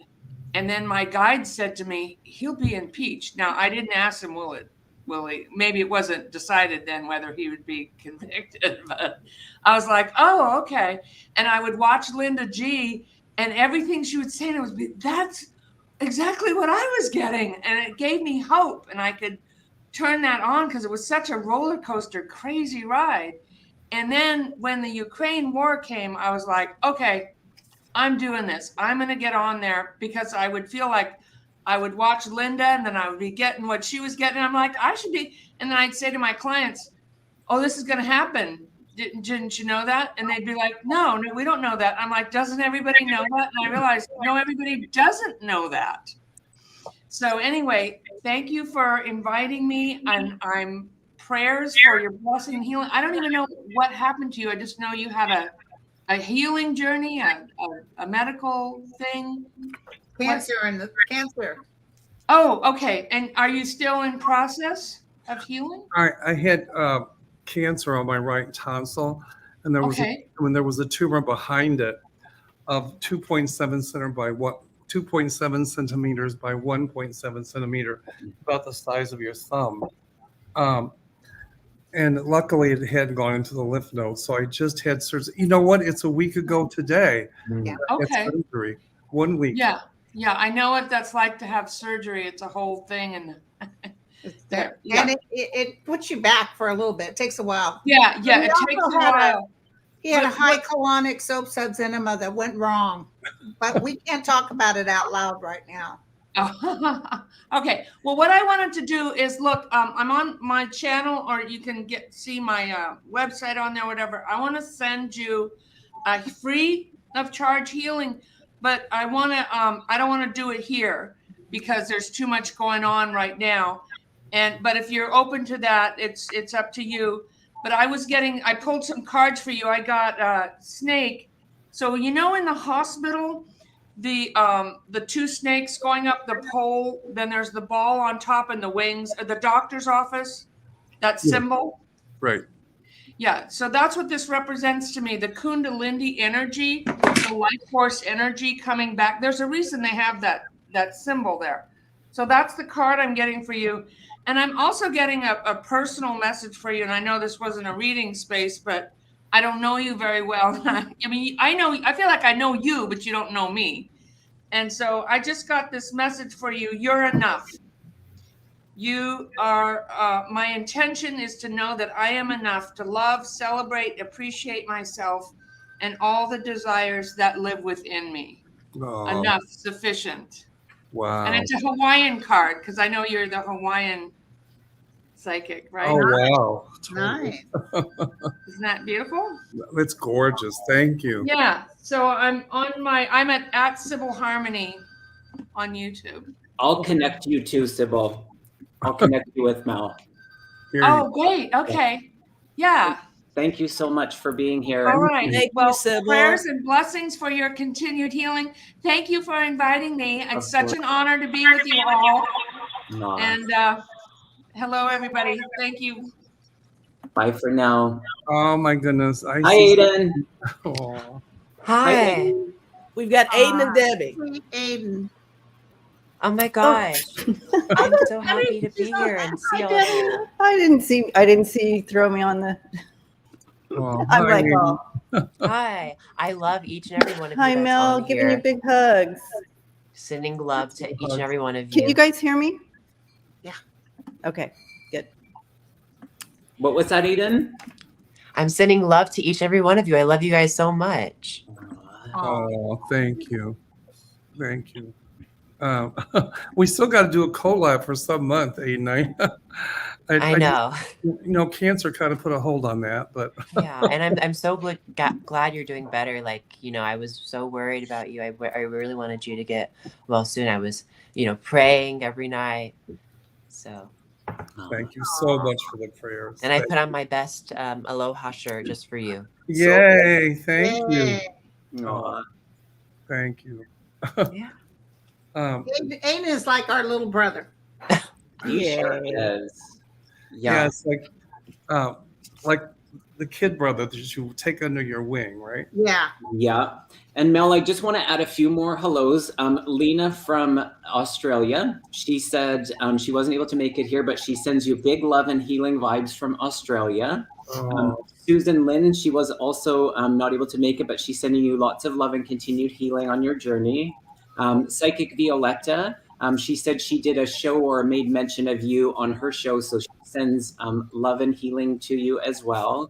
Q: And then my guide said to me, he'll be impeached. Now, I didn't ask him, will he? Maybe it wasn't decided then whether he would be convicted. But I was like, oh, okay. And I would watch Linda G, and everything she would say, and it would be, that's exactly what I was getting. And it gave me hope. And I could turn that on because it was such a roller coaster, crazy ride. And then when the Ukraine war came, I was like, okay, I'm doing this. I'm going to get on there, because I would feel like I would watch Linda and then I would be getting what she was getting. I'm like, I should be. And then I'd say to my clients, oh, this is going to happen. Didn't you know that? And they'd be like, no, we don't know that. I'm like, doesn't everybody know that? And I realized, no, everybody doesn't know that. So anyway, thank you for inviting me. I'm prayers for your blessing and healing. I don't even know what happened to you. I just know you had a healing journey, a medical thing.
B: Cancer and the cancer.
Q: Oh, okay. And are you still in process of healing?
C: I had cancer on my right tonsil, and there was there was a tumor behind it of 2.7 centimeters by 1.7 centimeter, about the size of your thumb. And luckily it had gone into the lymph node. So I just had surgery. You know what? It's a week ago today.
B: Yeah.
Q: Okay.
C: Surgery. 1 week.
Q: Yeah. I know what that's like to have surgery. It's a whole thing. And
B: There. And it puts you back for a little bit. It takes a while.
Q: Yeah.
B: And
Q: It
B: he
Q: takes a
B: also had
Q: while.
B: He had a high colonic soap suds enema that went wrong, but we can't talk about it out loud right now.
Q: Okay. Well, what I wanted to do is look. I'm on my channel, or you can see my website on there, whatever. I want to send you a free of charge healing, but I want to. I don't want to do it here because there's too much going on right now. But if you're open to that, it's up to you. But I pulled some cards for you. I got snake. So in the hospital, the two snakes going up the pole, then there's the ball on top and the wings at the doctor's office, that symbol.
C: Right.
Q: Yeah, so that's what this represents to me, the Kundalini energy, the life force energy coming back. There's a reason they have that symbol there. So that's the card I'm getting for you. And I'm also getting a personal message for you. And I know this wasn't a reading space, but I don't know you very well. I mean, I feel like I know you, but you don't know me. And so I just got this message for you. You're enough. You are, my intention is to know that I am enough to love, celebrate, appreciate myself and all the desires that live within me.
C: Oh,
Q: Enough, sufficient.
C: wow.
Q: And it's a Hawaiian card because I know you're the Hawaiian psychic, right?
C: Oh, wow.
B: Nice.
Q: Isn't that beautiful?
C: It's gorgeous. Thank you.
Q: Yeah. So I'm at Sybil Harmony on YouTube.
A: I'll connect you too, Sybil. I'll connect you with Mel.
Q: Oh, great. Okay. Yeah.
A: Thank you so much for being here.
Q: All right.
F: Thank
Q: Well,
F: you, Sybil.
Q: prayers and blessings for your continued healing. Thank you for inviting me. It's
A: Of
Q: such
A: course.
Q: an honor to be with you all.
A: Aw.
Q: And hello, everybody. Thank you.
A: Bye for now.
C: Oh my goodness.
A: Hi, Aiden.
C: Oh.
F: Hi. We've got Aiden and Debbie.
B: Sweet Aiden.
R: Oh my gosh. I'm so happy to be here and see all of you.
N: I didn't see you throw me on the.
C: Oh,
N: I'm
C: hi,
N: like,
C: Aiden.
N: oh.
R: Hi. I love each and every one of you.
N: Hi,
R: that's
N: Mel.
R: on
N: Giving you
R: here.
N: big hugs.
R: Sending love to each and every one of you.
N: Can you guys hear me?
R: Yeah.
N: Okay. Good.
A: What was that, Aiden?
R: I'm sending love to each and every one of you. I love you guys so much.
C: Oh, thank you. Thank you. We still got to do a collab for some month, Aiden.
R: I know.
C: Cancer kind of put a hold on that, but
R: Yeah, and I'm so glad you're doing better. Like, I was so worried about you. I really wanted you to get well soon. I was, praying every night. So.
C: Thank you so much for the prayers.
R: And I put on my best aloha shirt just for you.
C: Yay! Thank you.
A: Aw.
C: Thank you.
R: Yeah.
B: Aiden is like our little brother.
A: He sure is. Yeah.
C: Yeah, it's like the kid brother that you take under your wing, right?
B: Yeah.
A: Yeah. And Mel, I just want to add a few more hellos. Lena from Australia, she said she wasn't able to make it here, but she sends you big love and healing vibes from Australia. Susan Lynn, she was also not able to make it, but she's sending you lots of love and continued healing on your journey. Psychic Violetta, she said she did a show or made mention of you on her show, so she sends love and healing to you as well.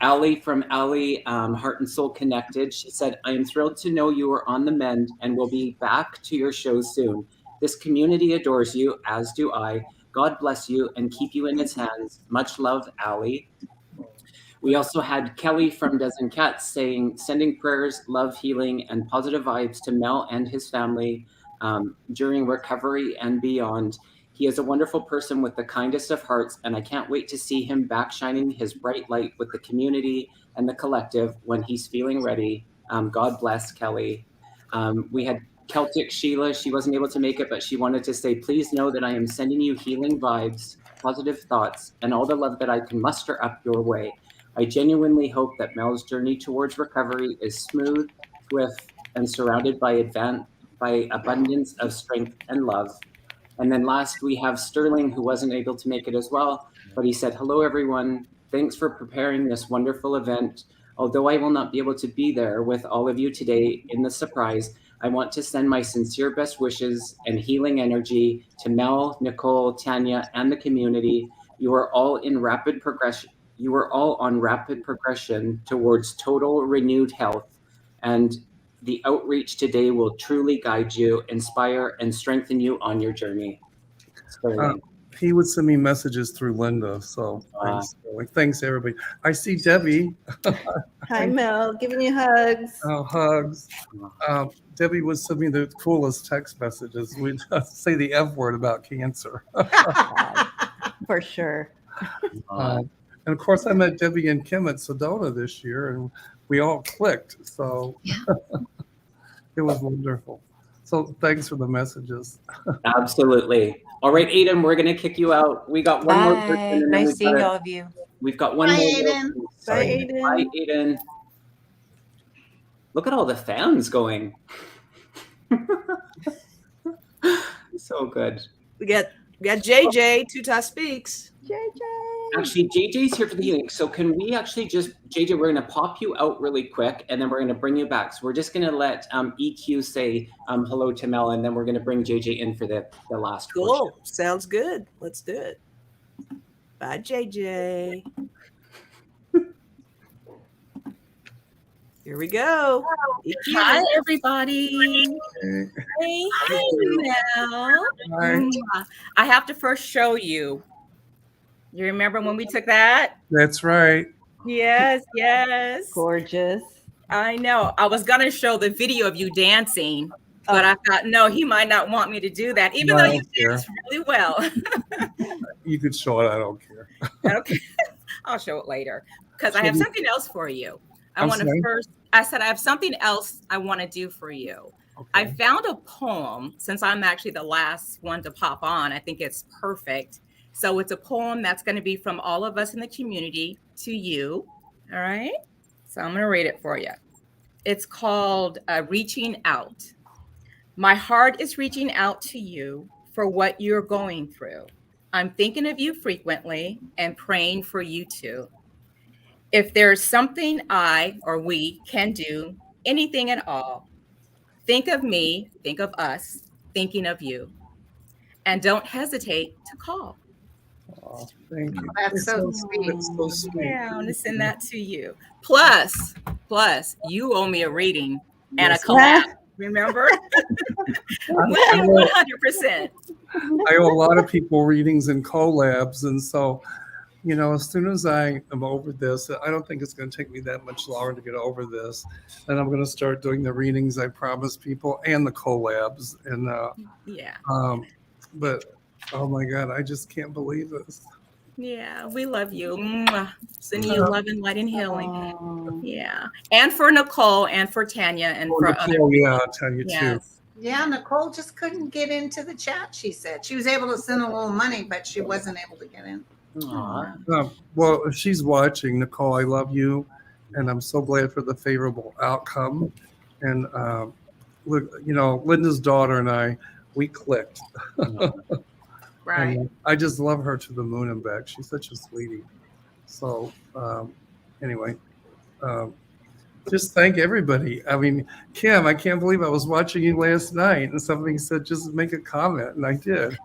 A: Ali from Ali, Heart and Soul Connected, she said, I am thrilled to know you are on the mend and will be back to your shows soon. This community adores you, as do I. God bless you and keep you in his hands. Much love, Ali. We also had Kelly from Dozen Cats saying, sending prayers, love, healing, and positive vibes to Mel and his family during recovery and beyond. He is a wonderful person with the kindest of hearts, and I can't wait to see him back shining his bright light with the community and the collective when he's feeling ready. God bless, Kelly. We had Celtic Sheila. She wasn't able to make it, but she wanted to say, please know that I am sending you healing vibes, positive thoughts, and all the love that I can muster up your way. I genuinely hope that Mel's journey towards recovery is smooth, swift, and surrounded by abundance of strength and love. And then last, we have Sterling, who wasn't able to make it as well, but he said, hello, everyone. Thanks for preparing this wonderful event. Although I will not be able to be there with all of you today in the surprise, I want to send my sincere best wishes and healing energy to Mel, Nicole, Tanya, and the community. You are all in rapid progression. You are all on rapid progression towards total renewed health. And The outreach today will truly guide you, inspire, and strengthen you on your journey. Sterling.
C: He would send me messages through Linda. So thanks, Sterling. Thanks, everybody. I see Debbie.
S: Hi, Mel. Giving you hugs.
C: Oh, hugs. Debbie would send me the coolest text messages. We'd say the F word about cancer.
S: For sure.
C: And of course, I met Debbie and Kim at Sedona this year, and we all clicked. So it was wonderful. So thanks for the messages.
A: Absolutely. All right, Aiden, we're going to kick you out. We got one more person.
R: Bye.
A: and then
R: Nice
A: we've
R: seeing
A: got
R: all of you.
A: We've got one
B: Bye,
A: more.
B: Aiden.
A: Sorry.
S: Bye, Aiden.
A: Bye, Aiden. Look at all the fans going. So good.
F: We got JJ, Tuta Speaks.
A: Actually, JJ's here for the healing. So can we actually just, JJ, we're going to pop you out really quick, and then we're going to bring you back. So we're just going to let EQ say hello to Mel, and then we're going to bring JJ in for the last
F: Cool.
A: portion.
F: Sounds good. Let's do it. Bye, JJ. Here we go.
T: Hi, everybody.
C: Hey.
T: Hey, Mel.
C: Hi.
T: I have to first show you. You remember when we took that?
C: That's right.
T: Yes, yes.
S: Gorgeous.
T: I know. I was going to show the video of you dancing, but I thought, no, he might not want me to do that, even
C: No, I
T: though you
C: don't care.
T: dance really well.
C: You could show it. I don't care.
T: Okay. I'll show it later because I
C: Should
T: have
C: we-
T: something else for you. I
C: I'm
T: want to
C: sorry?
T: first, I said, I have something else I want to do for you. I found a poem, since I'm actually the last one to pop on. I think it's perfect. So it's a poem that's going to be from all of us in the community to you. All right. So I'm going to read it for you. It's called Reaching Out. My heart is reaching out to you for what you're going through. I'm thinking of you frequently and praying for you too. If there's something I or we can do, anything at all, think of me, think of us, thinking of you. And don't hesitate to call.
C: Oh, thank you.
B: That's so sweet.
C: That's so sweet.
T: Yeah, I want to send that to you. Plus, you owe me a reading and a
C: Yes.
T: collab. Remember?
C: I know-
T: 100%.
C: I owe a lot of people readings and collabs, and so, you know, as soon as I am over this, I don't think it's going to take me that much longer to get over this. And I'm going to start doing the readings I promised people and the collabs. And
T: Yeah.
C: but oh my God, I just can't believe this.
T: Yeah, we love you. Mwah. Sending you love and light and healing. Yeah. And for Nicole and for Tanya and
C: Oh,
T: for
C: Nicole,
T: other
C: yeah, I'll tell you too.
T: Yes.
B: Yeah, Nicole just couldn't get into the chat, she said. She was able to send a little money, but she wasn't able to get in.
C: Well, if she's watching, Nicole, I love you, and I'm so glad for the favorable outcome. And look, you know, Linda's daughter and I, we clicked.
B: Right.
C: And I just love her to the moon and back. She's such a sweetie. So anyway, just thank everybody. I mean, Kim, I can't believe I was watching you last night and somebody said just make a comment, and I did.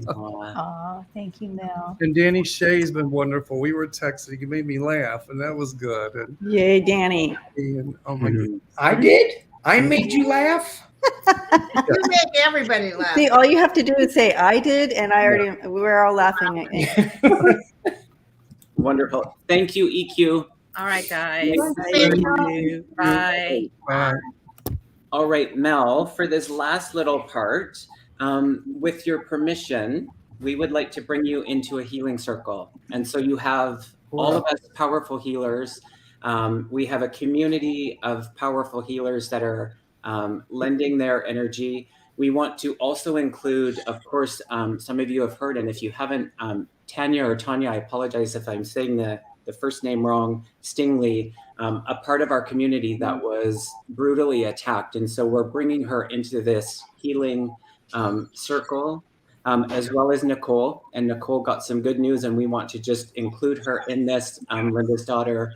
S: Oh, thank you, Mel.
C: And Danny Shea's been wonderful. We were texting. You made me laugh, and that was good. And,
S: Yay, Danny.
C: and oh my goodness.
D: I did? I made you laugh?
B: You make everybody laugh.
S: See, all you have to do is say I did, and we were all laughing at you.
A: Wonderful. Thank you, EQ.
T: All right, guys.
A: Thank you.
T: Bye.
C: Bye.
A: All right, Mel, for this last little part, with your permission, we would like to bring you into a healing circle. And so you have all of us powerful healers. We have a community of powerful healers that are lending their energy. We want to also include, of course, some of you have heard, and if you haven't, Tanya or Tanya, I apologize if I'm saying the first name wrong, Stingley, a part of our community that was brutally attacked. And so we're bringing her into this healing circle, as well as Nicole. And Nicole got some good news, and we want to just include her in this, Linda's daughter.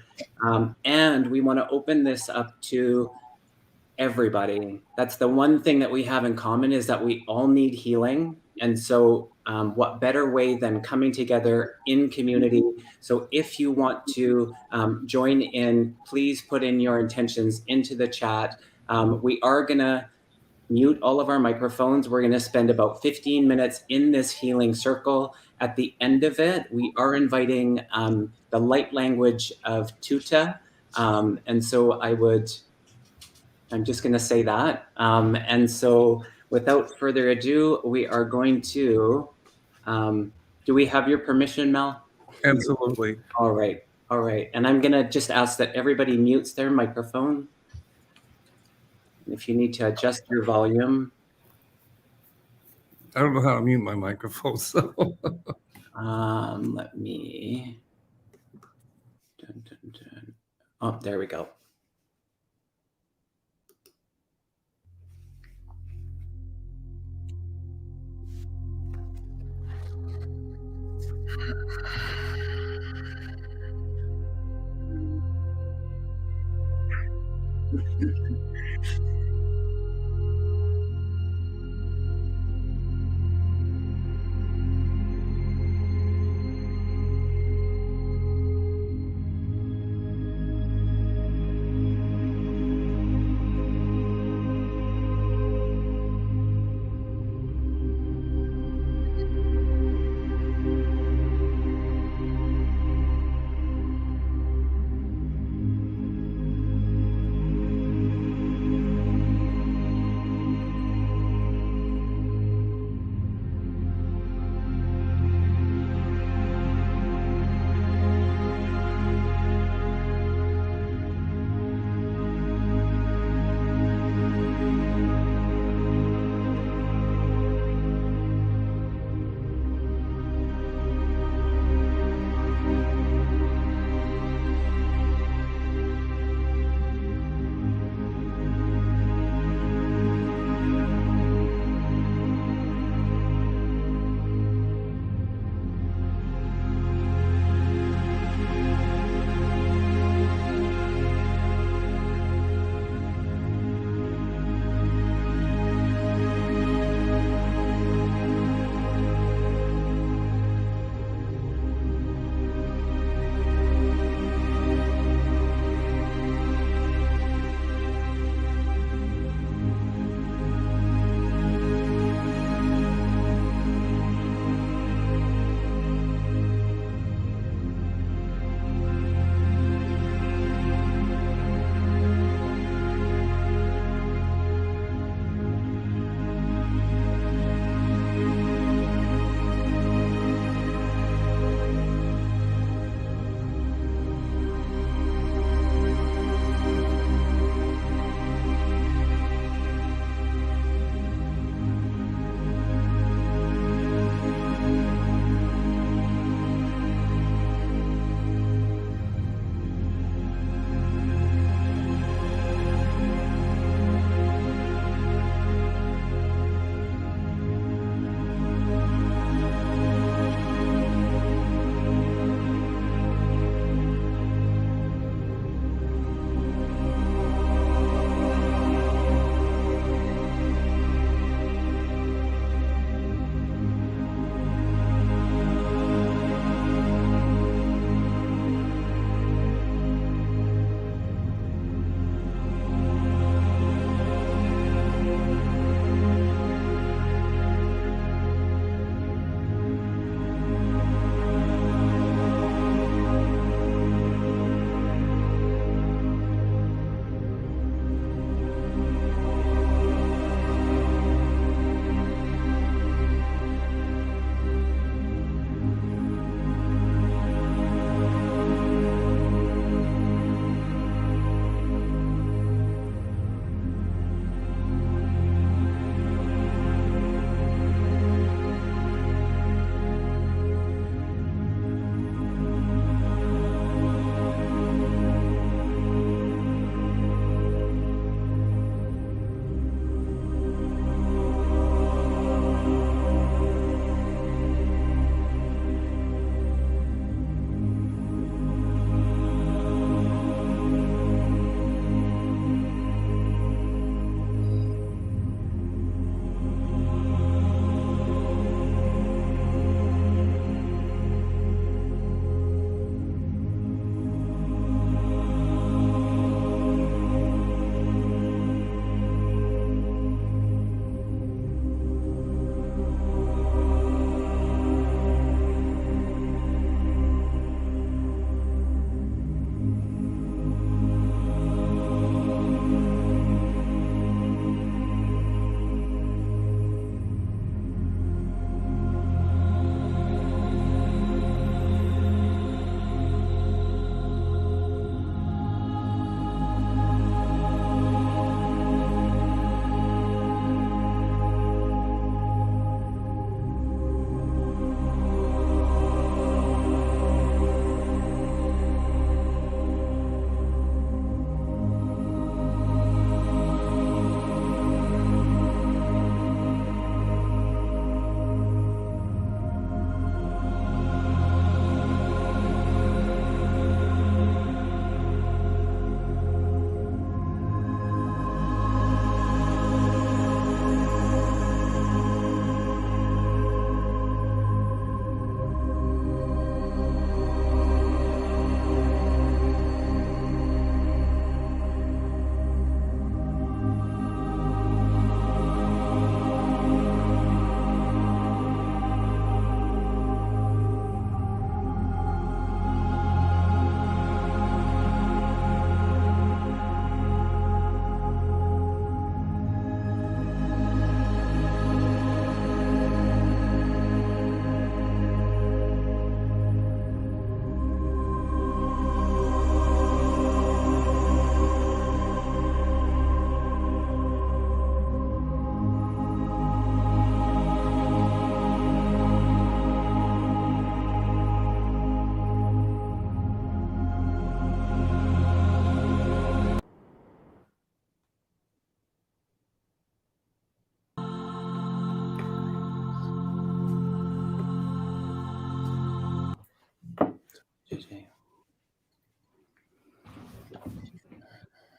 A: And we want to open this up to everybody. That's the one thing that we have in common, is that we all need healing. And so what better way than coming together in community? So if you want to join in, please put in your intentions into the chat. We are going to mute all of our microphones. We're going to spend about 15 minutes in this healing circle. At the end of it, we are inviting the light language of Tuta. And so I'm just going to say that. And so without further ado, we are going to, do we have your permission, Mel?
C: Absolutely.
A: All right. All right. And I'm going to just ask that everybody mutes their microphone. If you need to adjust your volume.
C: I don't know how to mute my microphone, so.
A: Let me. Oh, there we go.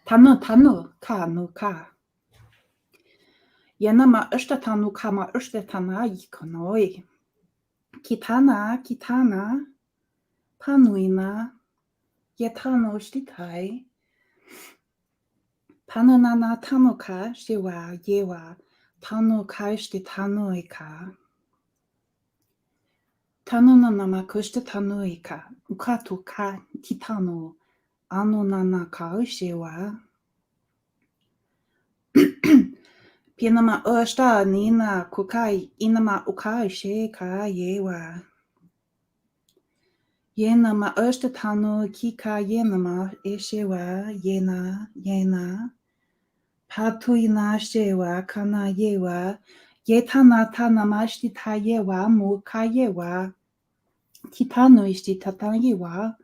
U: Tanu tanu ka nu ka. Yenama tanu kama tana ikonoi. Kitana kitana. Panuina. Yetano shtikai. Panunana tanuka shiwa yewa. Tanu kai tanuika. Tanunana kushti tanuika. Ukatu ka kitano. Anunana ka shiwa. Pinama osta nina kukai inama ukai she ka yewa. Yenama osta tanu kika yenama eshewa yena. Patuina shewa kana yewa. Yetana tanama shtita yewa muka yewa. Kitano ishti tatayewa.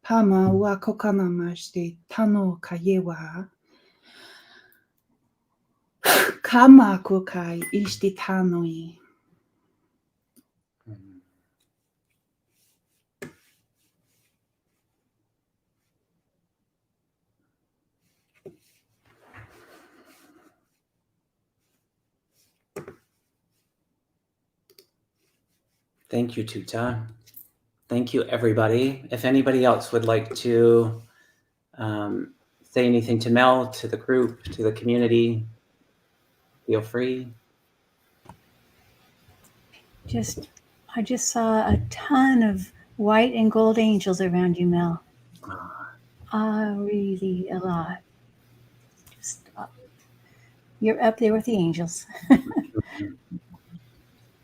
U: Pama wa kokanama shti tanu kayewa. Kama kukai ishti tanui.
A: Thank you, Tuta. Thank you, everybody. If anybody else would like to say anything to Mel, to the group, to the community, feel free.
V: I just saw a ton of white and gold angels around you, Mel. Really a lot. You're up there with the angels.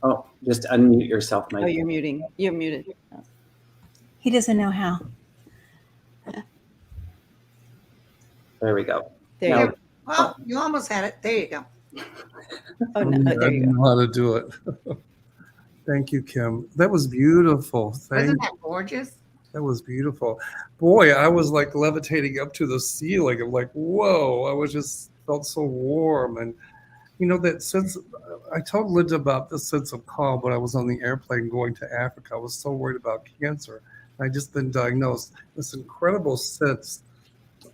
A: Oh, just unmute yourself, Mike.
S: Oh, you're muting. You're muted.
V: He doesn't know how.
A: There we go.
S: There
A: Now,
S: you go.
B: Well, you almost had it. There you go.
S: Oh,
C: I
S: no. Oh, there you
C: didn't
S: go.
C: know how to do it. Thank you, Kim. That was beautiful.
B: Wasn't that gorgeous?
C: That was beautiful. Boy, I was like levitating up to the ceiling. I'm like, whoa, I was just felt so warm. And, you know, that sense, I told Linda about the sense of calm when I was on the airplane going to Africa. I was so worried about cancer. I just been diagnosed. This incredible sense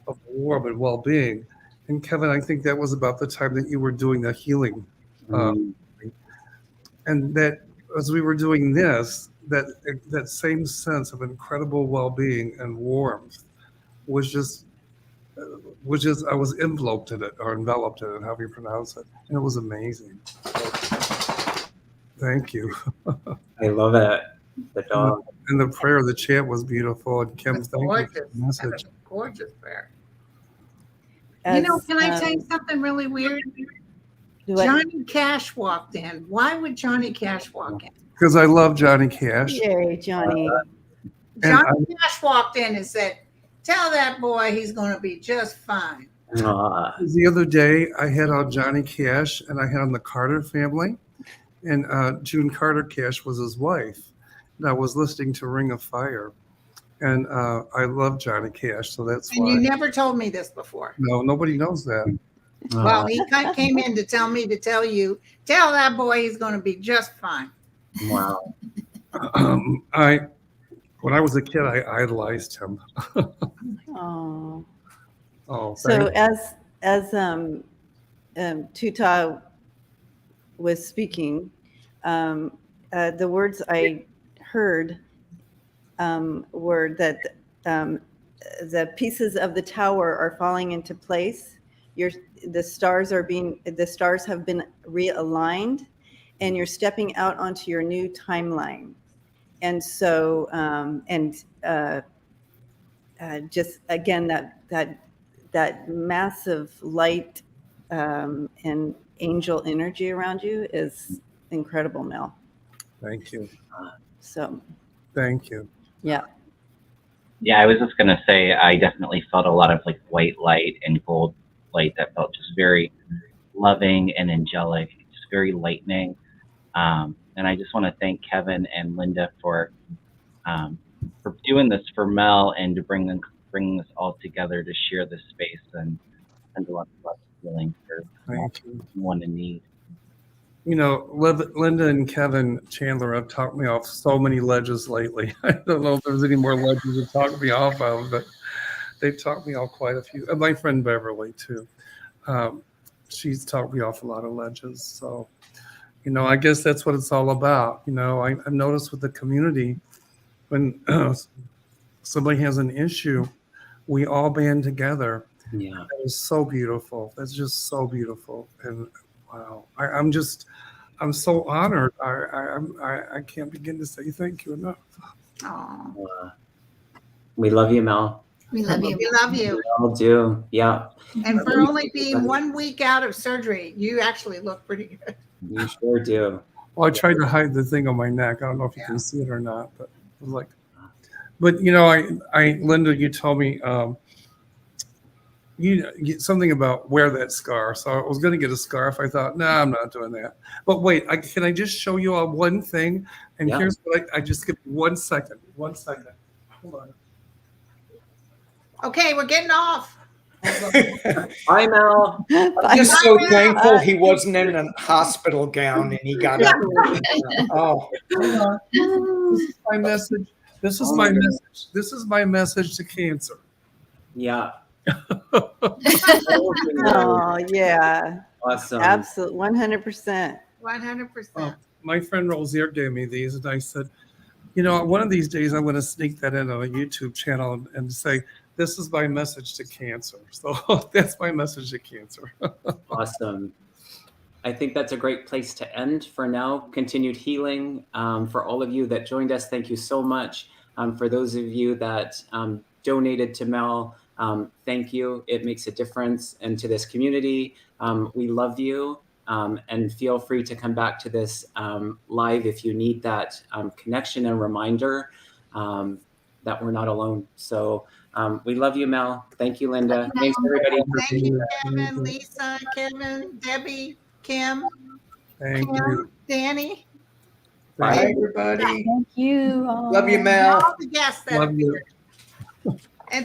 C: of warmth and well-being. And Kevin, I think that was about the time that you were doing the healing. And that as we were doing this, that same sense of incredible well-being and warmth was just I was enveloped in it, or enveloped in it, however you pronounce it. And it was amazing. Thank you.
A: I love it. The dog.
C: And the prayer, the chant was beautiful. And Kim, thank you for
B: Gorgeous.
C: the message.
B: Gorgeous prayer.
S: As,
B: Can I tell you something really weird?
S: what?
B: Johnny Cash walked in. Why would Johnny Cash walk in?
C: Because I love Johnny Cash.
S: Yay, Johnny.
B: Johnny Cash walked in and said, "Tell that boy he's going to be just fine."
C: The other day, I had on Johnny Cash and I had on the Carter family, and June Carter Cash was his wife. And I was listening to Ring of Fire, and I love Johnny Cash, so that's
B: And
C: why.
B: you never told me this before.
C: No, nobody knows that.
B: Well, he came in to tell me to tell you, tell that boy he's going to be just fine.
A: Wow.
C: When I was a kid, I idolized him.
S: Oh.
C: Oh,
S: So
C: thank
S: as Tuta was speaking, the words I heard were that the pieces of the tower are falling into place. The stars have been realigned, and you're stepping out onto your new timeline. And so, just again, that massive light and angel energy around you is incredible, Mel.
C: Thank you.
S: So,
C: Thank you.
S: yeah.
W: Yeah, I was just gonna say I definitely felt a lot of like white light and gold light that felt just very loving and angelic, just very lightening. And I just want to thank Kevin and Linda for doing this for Mel and to bring us all together to share this space and a lot of healing for everyone in need.
C: You know, Linda and Kevin Chandler have talked me off so many ledges lately. I don't know if there's any more ledges to talk me off of, but they've talked me off quite a few. And my friend Beverly, too. She's talked me off a lot of ledges. So, you know, I guess that's what it's all about. You know, I've noticed with the community, when somebody has an issue, we all band together.
A: Yeah.
C: That is so beautiful. That's just so beautiful. And wow, I'm so honored. I can't begin to say thank you enough.
B: Aw.
A: We love you, Mel.
B: We love you. We love you.
A: We all do. Yeah.
B: And for only being 1 week out of surgery, you actually look pretty good.
A: You sure do.
C: Well, I tried to hide the thing on my neck. I don't know if you can see it or not, but it was like, but you know, Linda, you told me, you something about wear that scarf. So I was going to get a scarf. I thought, no, I'm not doing that. But wait, can I just show you all one thing? And
A: Yeah.
C: here's what I just give 1 second. 1 second. Hold on.
B: Okay, we're getting off.
A: Bye, Mel.
D: I'm just so thankful he wasn't in a hospital gown and he got up. Oh,
C: This is my message. This is my message. This is my message to cancer.
A: Yeah.
S: Oh, yeah.
A: Awesome.
S: Absolutely. 100%.
B: 100%.
C: My friend Rosier gave me these, and I said, you know, one of these days I'm going to sneak that in on a YouTube channel and say, this is my message to cancer. So that's my message to cancer.
A: Awesome. I think that's a great place to end for now. Continued healing. For all of you that joined us, thank you so much. For those of you that donated to Mel, thank you. It makes a difference. And to this community, we love you. And feel free to come back to this live if you need that connection and reminder that we're not alone. So we love you, Mel. Thank you, Linda. Thanks, everybody.
B: Thank you, Kevin, Lisa, Kevin, Debbie, Kim,
C: Thank
B: Kim,
C: you.
B: Danny.
D: bye, everybody.
V: Thank you. all.
D: Love you, Mel.
B: All the guests that
C: Love
B: have
C: you.
B: been here.